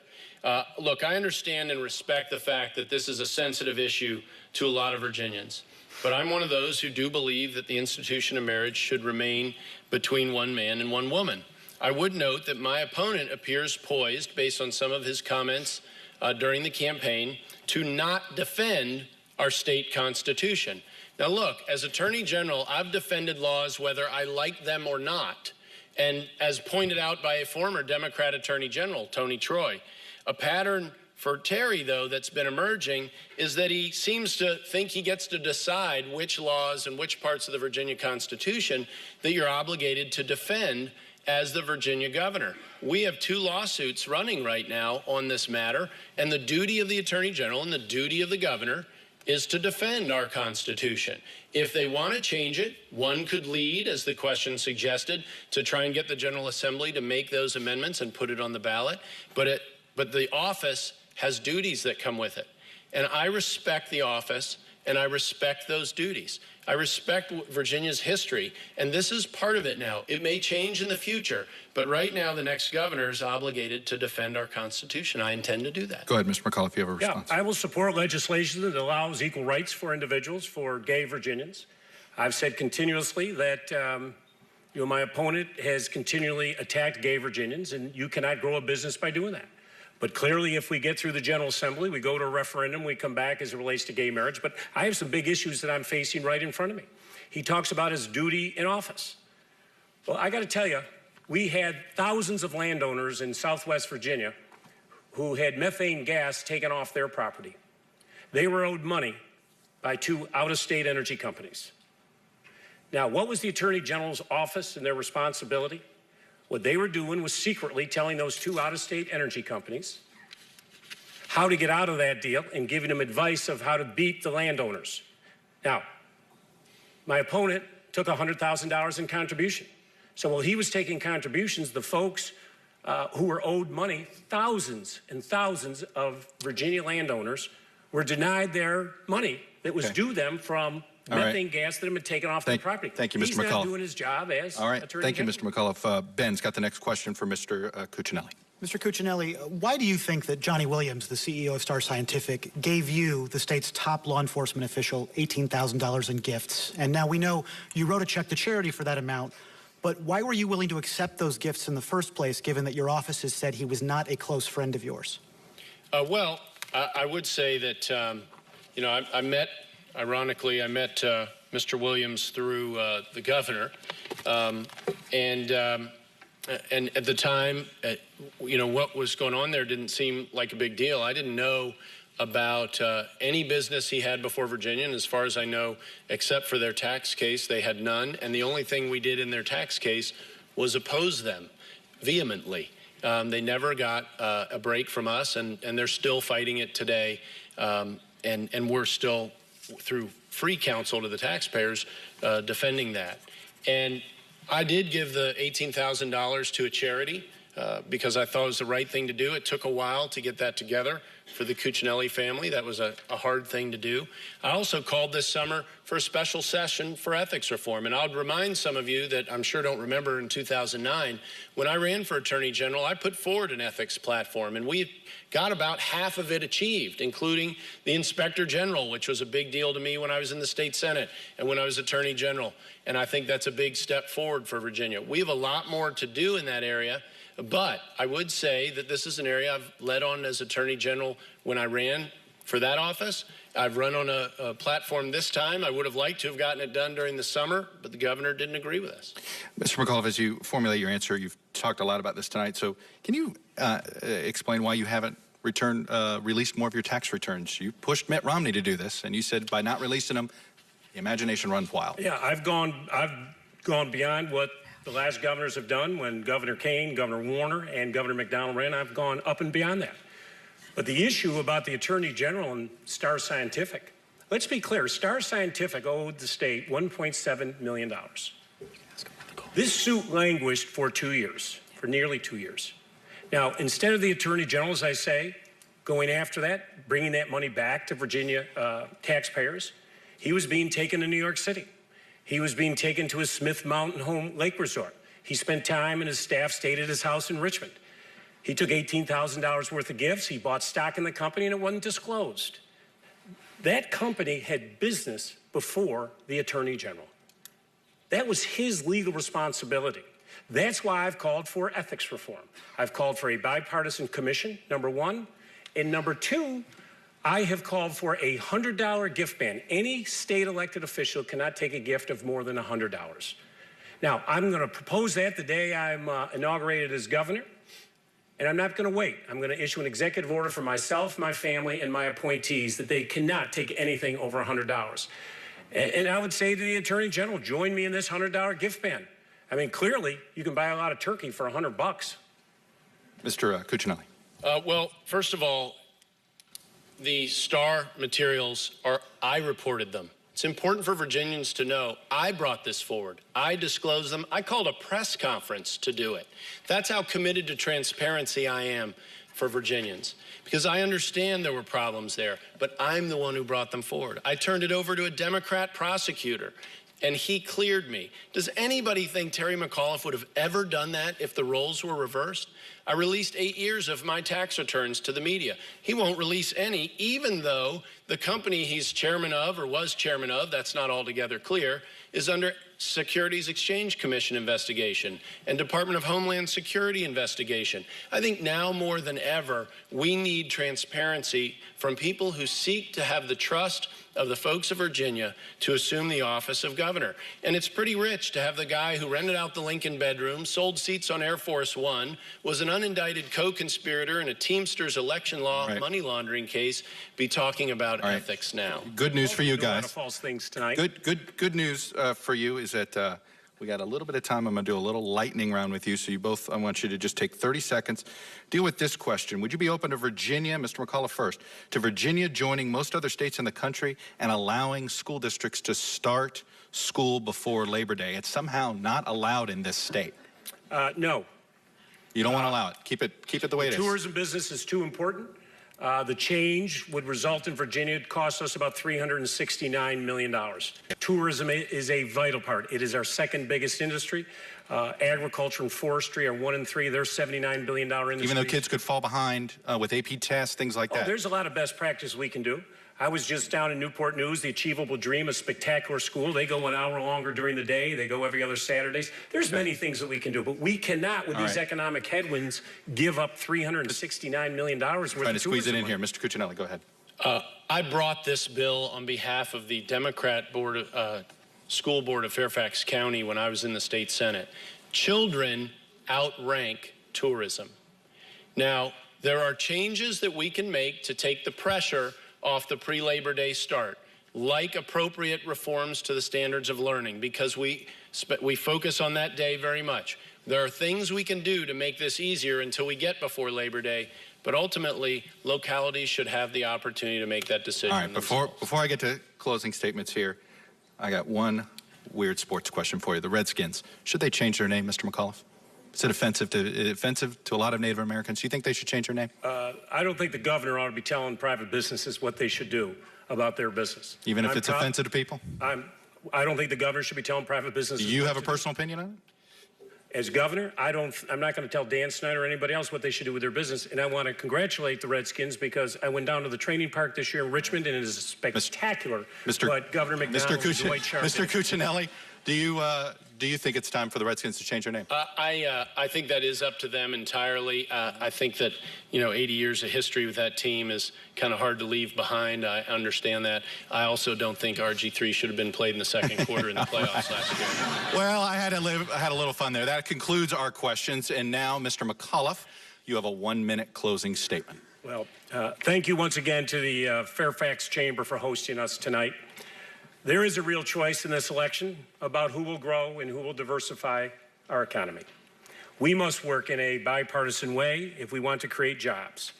Look, I understand and respect the fact that this is a sensitive issue to a lot of Virginians. But I'm one of those who do believe that the institution of marriage should remain between one man and one woman. I would note that my opponent appears poised, based on some of his comments during the campaign, to not defend our state constitution. Now look, as Attorney General, I've defended laws whether I like them or not. And as pointed out by a former Democrat Attorney General, Tony Troy, a pattern for Terry, though, that's been emerging is that he seems to think he gets to decide which laws and which parts of the Virginia Constitution that you're obligated to defend as the Virginia governor. We have 2 lawsuits running right now on this matter, and the duty of the Attorney General and the duty of the governor is to defend our Constitution. If they want to change it, one could lead, as the question suggested, to try and get the General Assembly to make those amendments and put it on the ballot. But the office has duties that come with it. And I respect the office, and I respect those duties. I respect Virginia's history, and this is part of it now. It may change in the future, but right now the next governor is obligated to defend our Constitution. I intend to do that. Go ahead, Mr. McAuliffe, you have a response. Yeah, I will support legislation that allows equal rights for individuals, for gay Virginians. I've said continuously that my opponent has continually attacked gay Virginians, and you cannot grow a business by doing that. But clearly, if we get through the General Assembly, we go to a referendum, we come back as it relates to gay marriage. But I have some big issues that I'm facing right in front of me. He talks about his duty in office. Well, I got to tell you, we had thousands of landowners in Southwest Virginia who had methane gas taken off their property. They were owed money by 2 out-of-state energy companies. Now, what was the Attorney General's office and their responsibility? What they were doing was secretly telling those 2 out-of-state energy companies how to get out of that deal and giving them advice of how to beat the landowners. Now, my opponent took $100,000 in contribution. So while he was taking contributions, the folks who were owed money, thousands and thousands of Virginia landowners, were denied their money that was due them from methane gas that had been taken off their property. Thank you, Mr. McAuliffe. He's not doing his job as Attorney Thank you, General. Mr. McAuliffe. Ben's got the next question for Mr. Cuccinelli. Mr. Cuccinelli, why do you think that Johnny Williams, the CEO of Star Scientific, gave you, the state's top law enforcement official, $18,000 in gifts? And now we know you wrote a check to charity for that amount, but why were you willing to accept those gifts in the first place, given that your office has said he was not a close friend of yours? Well, I would say that, ironically, I met Mr. Williams through the governor, and at the time, what was going on there didn't seem like a big deal. I didn't know about any business he had before Virginia, and as far as I know, except for their tax case, they had none. And the only thing we did in their tax case was oppose them vehemently. They never got a break from us, and they're still fighting it today. And we're still, through free counsel to the taxpayers, defending that. And I did give the $18,000 to a charity because I thought it was the right thing to do. It took a while to get that together for the Cuccinelli family. That was a hard thing to do. I also called this summer for a special session for ethics reform. And I'll remind some of you that I'm sure don't remember in 2009, when I ran for Attorney General, I put forward an ethics platform, and we got about half of it achieved, including the Inspector General, which was a big deal to me when I was in the state Senate and when I was Attorney General. And I think that's a big step forward for Virginia. We have a lot more to do in that area. But I would say that this is an area I've led on as Attorney General when I ran for that office. I've run on a platform this time. I would have liked to have gotten it done during the summer, but the governor didn't agree with us. Mr. McAuliffe, as you formulate your answer, you've talked a lot about this tonight. So can you explain why you haven't released more of your tax returns? You pushed Mitt Romney to do this, and you said by not releasing them, the imagination runs wild. Yeah, I've gone beyond what the last governors have done. When Governor Kane, Governor Warner, and Governor McDonnell ran, I've gone up and beyond that. But the issue about the Attorney General and Star Scientific, let's be clear, Star Scientific owed the state $1.7 million. This suit languished for 2 years, for nearly 2 years. Now, instead of the Attorney General, as I say, going after that, bringing that money back to Virginia taxpayers, he was being taken to New York City. He was being taken to his Smith Mountain Home Lake Resort. He spent time and his staff stayed at his house in Richmond. He took $18,000 worth of gifts. He bought stock in the company and it wasn't disclosed. That company had business before the Attorney General. That was his legal responsibility. That's why I've called for ethics reform. I've called for a bipartisan commission, number one. And number two, I have called for a $100 gift ban. Any state elected official cannot take a gift of more than $100. Now, I'm going to propose that the day I'm inaugurated as governor, and I'm not going to wait. I'm going to issue an executive order for myself, my family, and my appointees that they cannot take anything over $100. And I would say to the Attorney General, join me in this $100 gift ban. I mean, clearly, you can buy a lot of turkey for $100. Mr. Cuccinelli. Well, first of all, the STAR materials I reported them. It's important for Virginians to know I brought this forward. I disclosed them. I called a press conference to do it. That's how committed to transparency I am for Virginians, because I understand there were problems there, but I'm the one who brought them forward. I turned it over to a Democrat prosecutor, and he cleared me. Does anybody think Terry McAuliffe would have ever done that if the roles were reversed? I released 8 years of my tax returns to the media. He won't release any, even though the company he's chairman of, or was chairman of, that's not altogether clear, is under Securities Exchange Commission investigation and Department of Homeland Security investigation. I think now more than ever, we need transparency from people who seek to have the trust of the folks of Virginia to assume the office of governor. And it's pretty rich to have the guy who rented out the Lincoln bedroom, sold seats on Air Force One, was an unindicted co-conspirator in a Teamsters election law money laundering case, be talking about ethics now. Good news for you guys. A lot of false things tonight. Good news for you is that we got a little bit of time. I'm going to do a little lightning round with you. So you both, I want you to just take 30 seconds. Deal with this question. Would you be open to Virginia, Mr. McAuliffe first, to Virginia joining most other states in the country and allowing school districts to start school before Labor Day? It's somehow not allowed in this state. No. You don't want to allow it. Keep it the way it is. Tourism business is too important. The change would result in Virginia. It costs us about $369 million. Tourism is a vital part. It is our second biggest industry. Agriculture and forestry are 1 and 3. They're $79 billion industry. Even though kids could fall behind with AP tests, things like that. There's a lot of best practice we can do. I was just down in Newport News, the Achievable Dream, a spectacular school. They go an hour longer during the day. They go every other Saturdays. There's many things that we can do, but we cannot, with these economic headwinds, give up $369 million worth of tourism. Trying to squeeze it in here. Mr. Cuccinelli, go ahead. I brought this bill on behalf of the Democrat School Board of Fairfax County when I was in the state Senate. Children outrank tourism. Now, there are changes that we can make to take the pressure off the pre-Labor Day start, like appropriate reforms to the standards of learning, because we focus on that day very much. There are things we can do to make this easier until we get before Labor Day, but ultimately, localities should have the opportunity to make that decision. All right, before I get to closing statements here, I got one weird sports question for you. The Redskins, should they change their name, Mr. McAuliffe? Is it offensive to a lot of Native Americans? Do you think they should change their name? I don't think the governor ought to be telling private businesses what they should do about their business. Even if it's offensive to people? I don't think the governor should be telling private businesses. Do you have a personal opinion on it? As governor, I'm not going to tell Dan Snyder or anybody else what they should do with their business. And I want to congratulate the Redskins because I went down to the training park this year in Richmond, and it is spectacular. What Governor McDonald and Dwight Sharp Mr. Cuccinelli, do you think it's time for the Redskins to change their name? I think that is up to them entirely. I think that, 80 years of history with that team is kind of hard to leave behind. I understand that. I also don't think RG3 should have been played in the second quarter in the playoffs last year. Well, I had a little fun there. That concludes our questions. And now, Mr. McAuliffe, you have a 1-minute closing statement. Well, thank you once again to the Fairfax Chamber for hosting us tonight. There is a real choice in this election about who will grow and who will diversify our economy. We must work in a bipartisan way if we want to create jobs.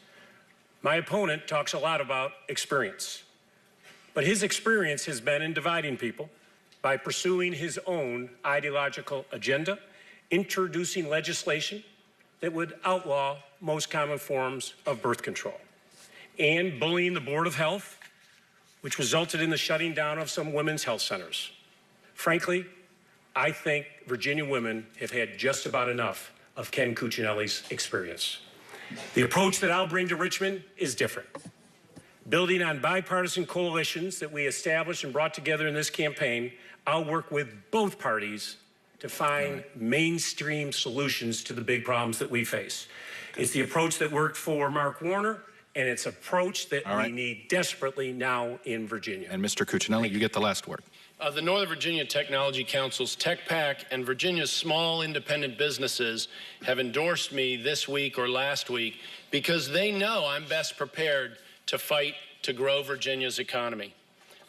My opponent talks a lot about experience, but his experience has been in dividing people by pursuing his own ideological agenda, introducing legislation that would outlaw most common forms of birth control, and bullying the Board of Health, which resulted in the shutting down of some women's health centers. Frankly, I think Virginia women have had just about enough of Ken Cuccinelli's experience. The approach that I'll bring to Richmond is different. Building on bipartisan coalitions that we established and brought together in this campaign, I'll work with both parties to find mainstream solutions to the big problems that we face. It's the approach that worked for Mark Warner, and it's an approach that we need desperately now in Virginia. And Mr. Cuccinelli, you get the last word. The Northern Virginia Technology Council's Tech PAC and Virginia's small independent businesses have endorsed me this week or last week because they know I'm best prepared to fight to grow Virginia's economy.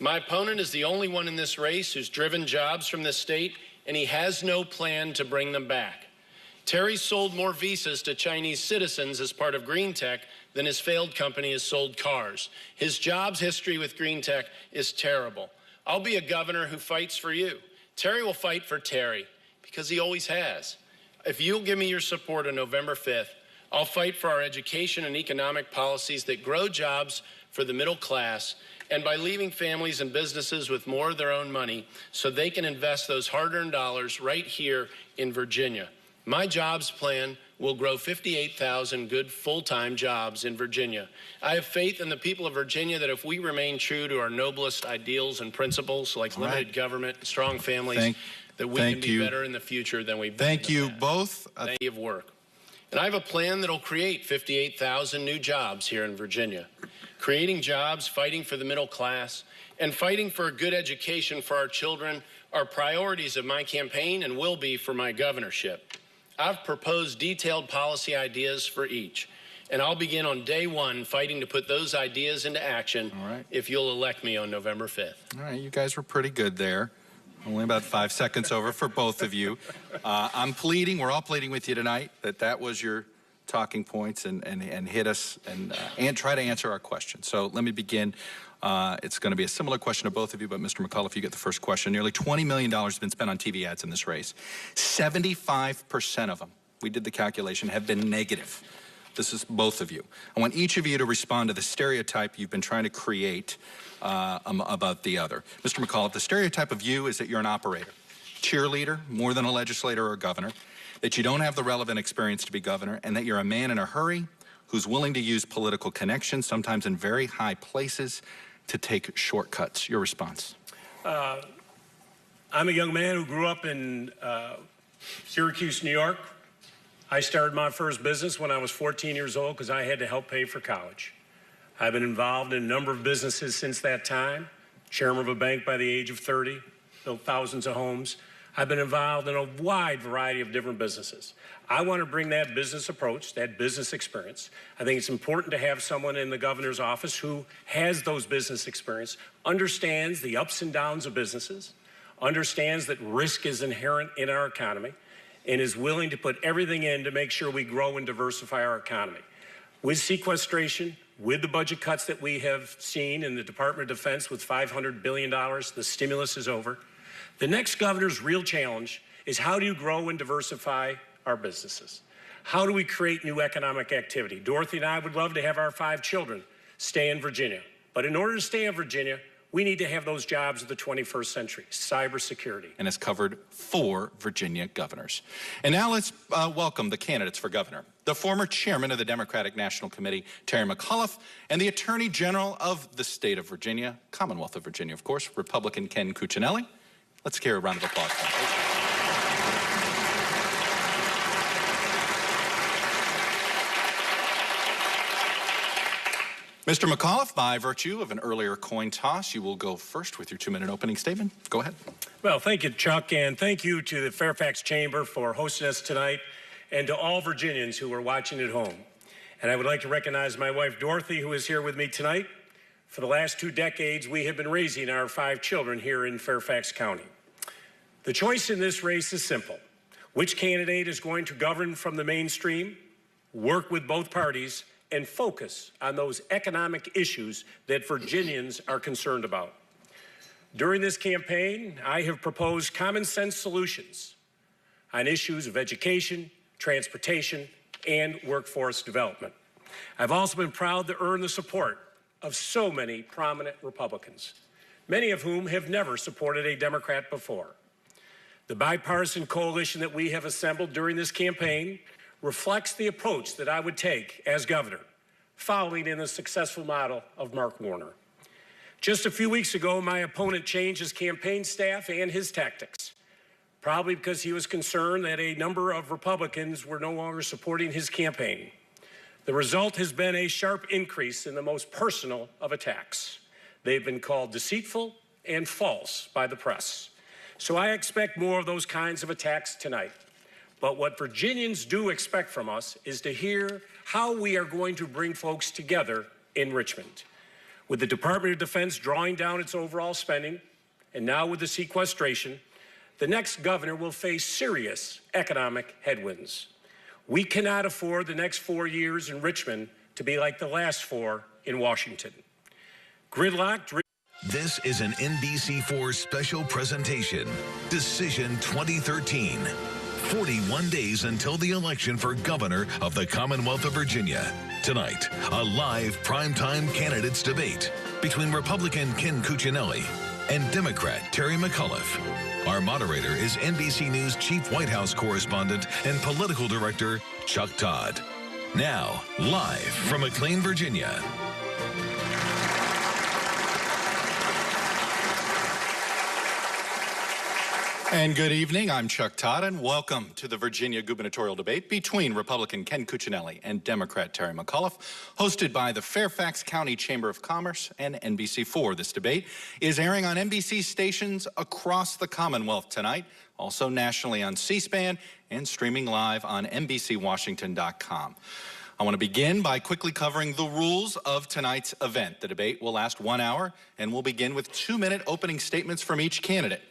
My opponent is the only one in this race who's driven jobs from this state, and he has no plan to bring them back. Terry sold more visas to Chinese citizens as part of Green Tech than his failed company has sold cars. His jobs history with Green Tech is terrible. I'll be a governor who fights for you. Terry will fight for Terry, because he always has. If you'll give me your support on November 5th, I'll fight for our education and economic policies that grow jobs for the middle class, and by leaving families and businesses with more of their own money so they can invest those hard-earned dollars right here in Virginia. My jobs plan will grow 58,000 good full-time jobs in Virginia. I have faith in the people of Virginia that if we remain true to our noblest ideals and principles like limited government, strong families, that we can be better in the future than we've been in the past. Thank you both. Thank you of work. And I have a plan that'll create 58,000 new jobs here in Virginia. Creating jobs, fighting for the middle class, and fighting for a good education for our children are priorities of my campaign and will be for my governorship. I've proposed detailed policy ideas for each, and I'll begin on day one fighting to put those ideas into action if you'll elect me on November 5th. All right, you guys were pretty good there. Only about 5 seconds over for both of you. I'm pleading, we're all pleading with you tonight, that was your talking points and hit us and try to answer our questions. So let me begin. It's going to be a similar question to both of you, but Mr. McAuliffe, you get the first question. Nearly $20 million has been spent on TV ads in this race. 75% of them, we did the calculation, have been negative. This is both of you. I want each of you to respond to the stereotype you've been trying to create about the other. Mr. McAuliffe, the stereotype of you is that you're an operator, cheerleader, more than a legislator or a governor, that you don't have the relevant experience to be governor, and that you're a man in a hurry who's willing to use political connections, sometimes in very high places, to take shortcuts. Your response? I'm a young man who grew up in Syracuse, New York. I started my first business when I was 14 years old because I had to help pay for college. I've been involved in a number of businesses since that time, chairman of a bank by the age of 30, built thousands of homes. I've been involved in a wide variety of different businesses. I want to bring that business approach, that business experience. I think it's important to have someone in the governor's office who has those business experience, understands the ups and downs of businesses, understands that risk is inherent in our economy, and is willing to put everything in to make sure we grow and diversify our economy. With sequestration, with the budget cuts that we have seen in the Department of Defense with $500 billion, the stimulus is over. The next governor's real challenge is how do you grow and diversify our businesses? How do we create new economic activity? Dorothy and I would love to have our 5 children stay in Virginia. But in order to stay in Virginia, we need to have those jobs of the 21st century, cybersecurity. And has covered 4 Virginia governors. And now let's welcome the candidates for governor. The former chairman of the Democratic National Committee, Terry McAuliffe, and the Attorney General of the state of Virginia, Commonwealth of Virginia, of course, Republican Ken Cuccinelli. Let's hear a round of applause. Mr. McAuliffe, by virtue of an earlier coin toss, you will go first with your 2-minute opening statement. Go ahead. Well, thank you, Chuck, and thank you to the Fairfax Chamber for hosting us tonight, and to all Virginians who are watching at home. And I would like to recognize my wife, Dorothy, who is here with me tonight. For the last 2 decades, we have been raising our 5 children here in Fairfax County. The choice in this race is simple. Which candidate is going to govern from the mainstream, work with both parties, and focus on those economic issues that Virginians are concerned about? During this campaign, I have proposed common sense solutions on issues of education, transportation, and workforce development. I've also been proud to earn the support of so many prominent Republicans, many of whom have never supported a Democrat before. The bipartisan coalition that we have assembled during this campaign reflects the approach that I would take as governor, following in the successful model of Mark Warner. Just a few weeks ago, my opponent changed his campaign staff and his tactics, probably because he was concerned that a number of Republicans were no longer supporting his campaign. The result has been a sharp increase in the most personal of attacks. They've been called deceitful and false by the press. So I expect more of those kinds of attacks tonight. But what Virginians do expect from us is to hear how we are going to bring folks together in Richmond. With the Department of Defense drawing down its overall spending, and now with the sequestration, the next governor will face serious economic headwinds. We cannot afford the next 4 years in Richmond to be like the last 4 in Washington. Gridlocked. This is an NBC4 special presentation, Decision 2013. 41 days until the election for governor of the Commonwealth of Virginia. Tonight, a live primetime candidates debate between Republican Ken Cuccinelli and Democrat Terry McAuliffe. Our moderator is NBC News Chief White House Correspondent and Political Director Chuck Todd. Now, live from McLean, Virginia. And good evening, I'm Chuck Todd, and welcome to the Virginia gubernatorial debate between Republican Ken Cuccinelli and Democrat Terry McAuliffe, hosted by the Fairfax County Chamber of Commerce and NBC4. This debate is airing on NBC stations across the Commonwealth tonight, also nationally on C-SPAN and streaming live on NBCWashington.com. I want to begin by quickly covering the rules of tonight's event. The debate will last 1 hour, and we'll begin with 2-minute opening statements from each candidate.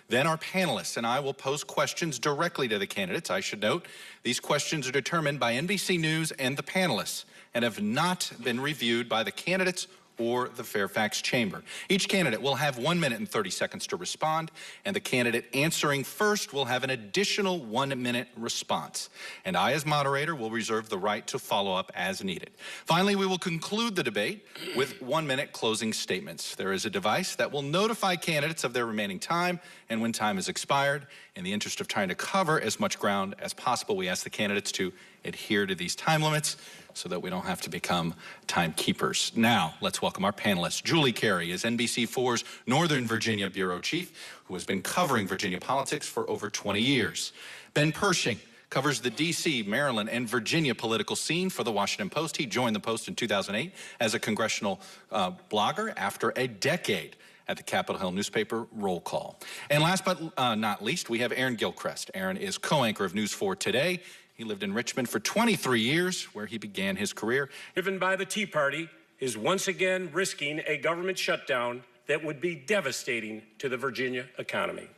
Then our panelists and I will pose questions directly to the candidates. I should note, these questions are determined by NBC News and the panelists and have not been reviewed by the candidates or the Fairfax Chamber. Each candidate will have 1 minute and 30 seconds to respond, and the candidate answering first will have an additional 1-minute response. And I, as moderator, will reserve the right to follow up as needed. Finally, we will conclude the debate with 1-minute closing statements. There is a device that will notify candidates of their remaining time and when time has expired. In the interest of trying to cover as much ground as possible, we ask the candidates to adhere to these time limits so that we don't have to become timekeepers. Now, let's welcome our panelists. Julie Carey is NBC4's Northern Virginia Bureau Chief, who has been covering Virginia politics for over 20 years. Ben Pershing covers the D.C., Maryland, and Virginia political scene for the Washington Post. He joined the Post in 2008 as a congressional blogger after a decade at the Capitol Hill newspaper Roll Call. And last but not least, we have Aaron Gilchrist. Aaron is co-anchor of News 4 Today. He lived in Richmond for 23 years, where he began his career. Driven by the Tea Party, is once again risking a government shutdown that would be devastating to the Virginia economy.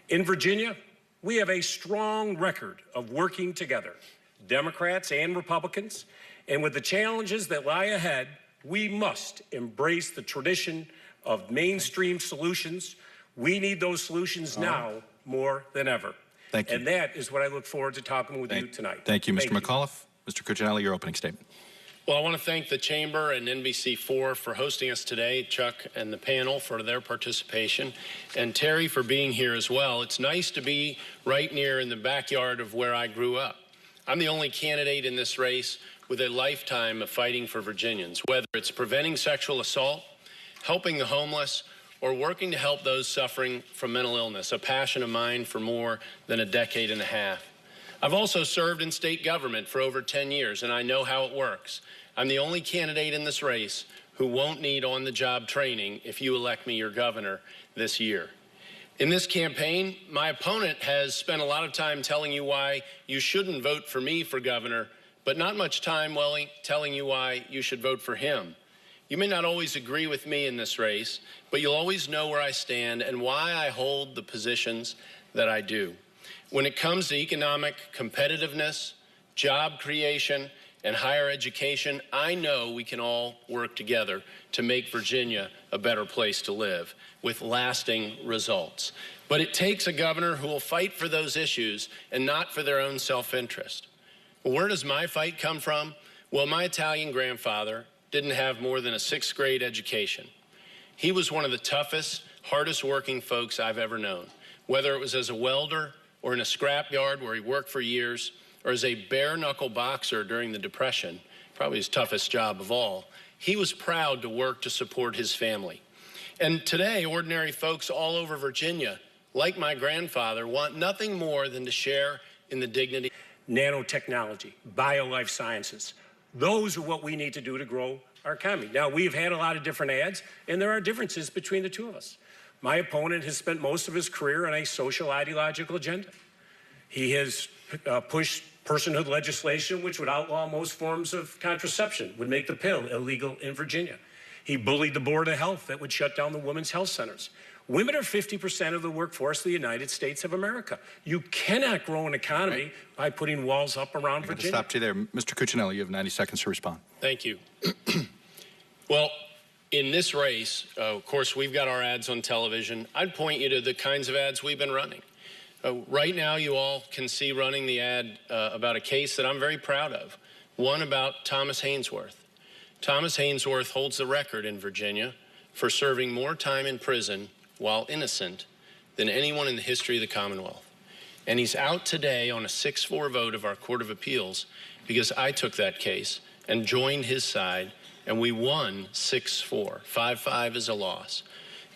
In Virginia, we have a strong record of working together, Democrats and Republicans, and with the challenges that lie ahead, we must embrace the tradition of mainstream solutions We need those solutions now more than ever. Thank you. And that is what I look forward to talking with you tonight. Thank you, Mr. McAuliffe. Mr. Cuccinelli, your opening statement. Well, I want to thank the Chamber and NBC4 for hosting us today, Chuck and the panel for their participation, and Terry for being here as well. It's nice to be right near in the backyard of where I grew up. I'm the only candidate in this race with a lifetime of fighting for Virginians, whether it's preventing sexual assault, helping the homeless, or working to help those suffering from mental illness, a passion of mine for more than a decade and a half. I've also served in state government for over 10 years, and I know how it works. I'm the only candidate in this race who won't need on-the-job training if you elect me your governor this year. In this campaign, my opponent has spent a lot of time telling you why you shouldn't vote for me for governor, but not much time telling you why you should vote for him. You may not always agree with me in this race, but you'll always know where I stand and why I hold the positions that I do. When it comes to economic competitiveness, job creation, and higher education, I know we can all work together to make Virginia a better place to live with lasting results. But it takes a governor who will fight for those issues and not for their own self-interest. Well, where does my fight come from? Well, my Italian grandfather didn't have more than a 6th grade education. He was one of the toughest, hardest working folks I've ever known, whether it was as a welder or in a scrapyard where he worked for years, or as a bare-knuckle boxer during the Depression, probably his toughest job of all. He was proud to work to support his family. And today, ordinary folks all over Virginia, like my grandfather, want nothing more than to share in the dignity. Nanotechnology, bio-life sciences. Those are what we need to do to grow our economy. Now, we've had a lot of different ads, and there are differences between the two of us. My opponent has spent most of his career on a social ideological agenda. He has pushed personhood legislation, which would outlaw most forms of contraception, would make the pill illegal in Virginia. He bullied the Board of Health that would shut down the women's health centers. Women are 50% of the workforce of the United States of America. You cannot grow an economy by putting walls up around Virginia. Stop you there. Mr. Cuccinelli, you have 90 seconds to respond. Thank you. Well, in this race, of course, we've got our ads on television. I'd point you to the kinds of ads we've been running. Right now, you all can see running the ad about a case that I'm very proud of, one about Thomas Haynesworth. Thomas Haynesworth holds the record in Virginia for serving more time in prison while innocent than anyone in the history of the Commonwealth. And he's out today on a 6-4 vote of our Court of Appeals because I took that case and joined his side, and we won 6-4. 5-5 is a loss.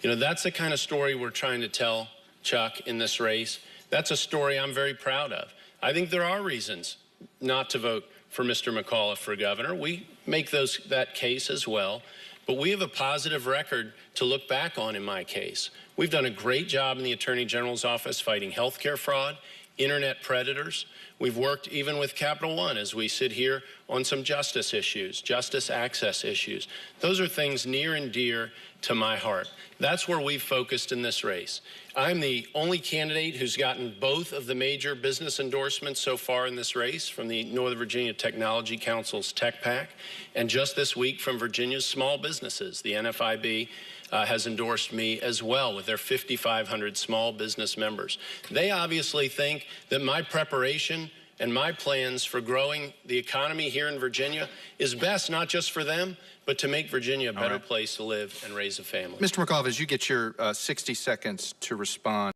You know, that's the kind of story we're trying to tell, Chuck, in this race. That's a story I'm very proud of. I think there are reasons not to vote for Mr. McAuliffe for governor. We make that case as well. But we have a positive record to look back on in my case. We've done a great job in the Attorney General's office fighting healthcare fraud, internet predators. We've worked even with Capital One as we sit here on some justice issues, justice access issues. Those are things near and dear to my heart. That's where we've focused in this race. I'm the only candidate who's gotten both of the major business endorsements so far in this race from the Northern Virginia Technology Council's Tech PAC, and just this week from Virginia's small businesses. The NFIB has endorsed me as well with their 5,500 small business members. They obviously think that my preparation and my plans for growing the economy here in Virginia is best not just for them, but to make Virginia a better place to live and raise a family. Mr. McAuliffe, as you get your 60 seconds to respond.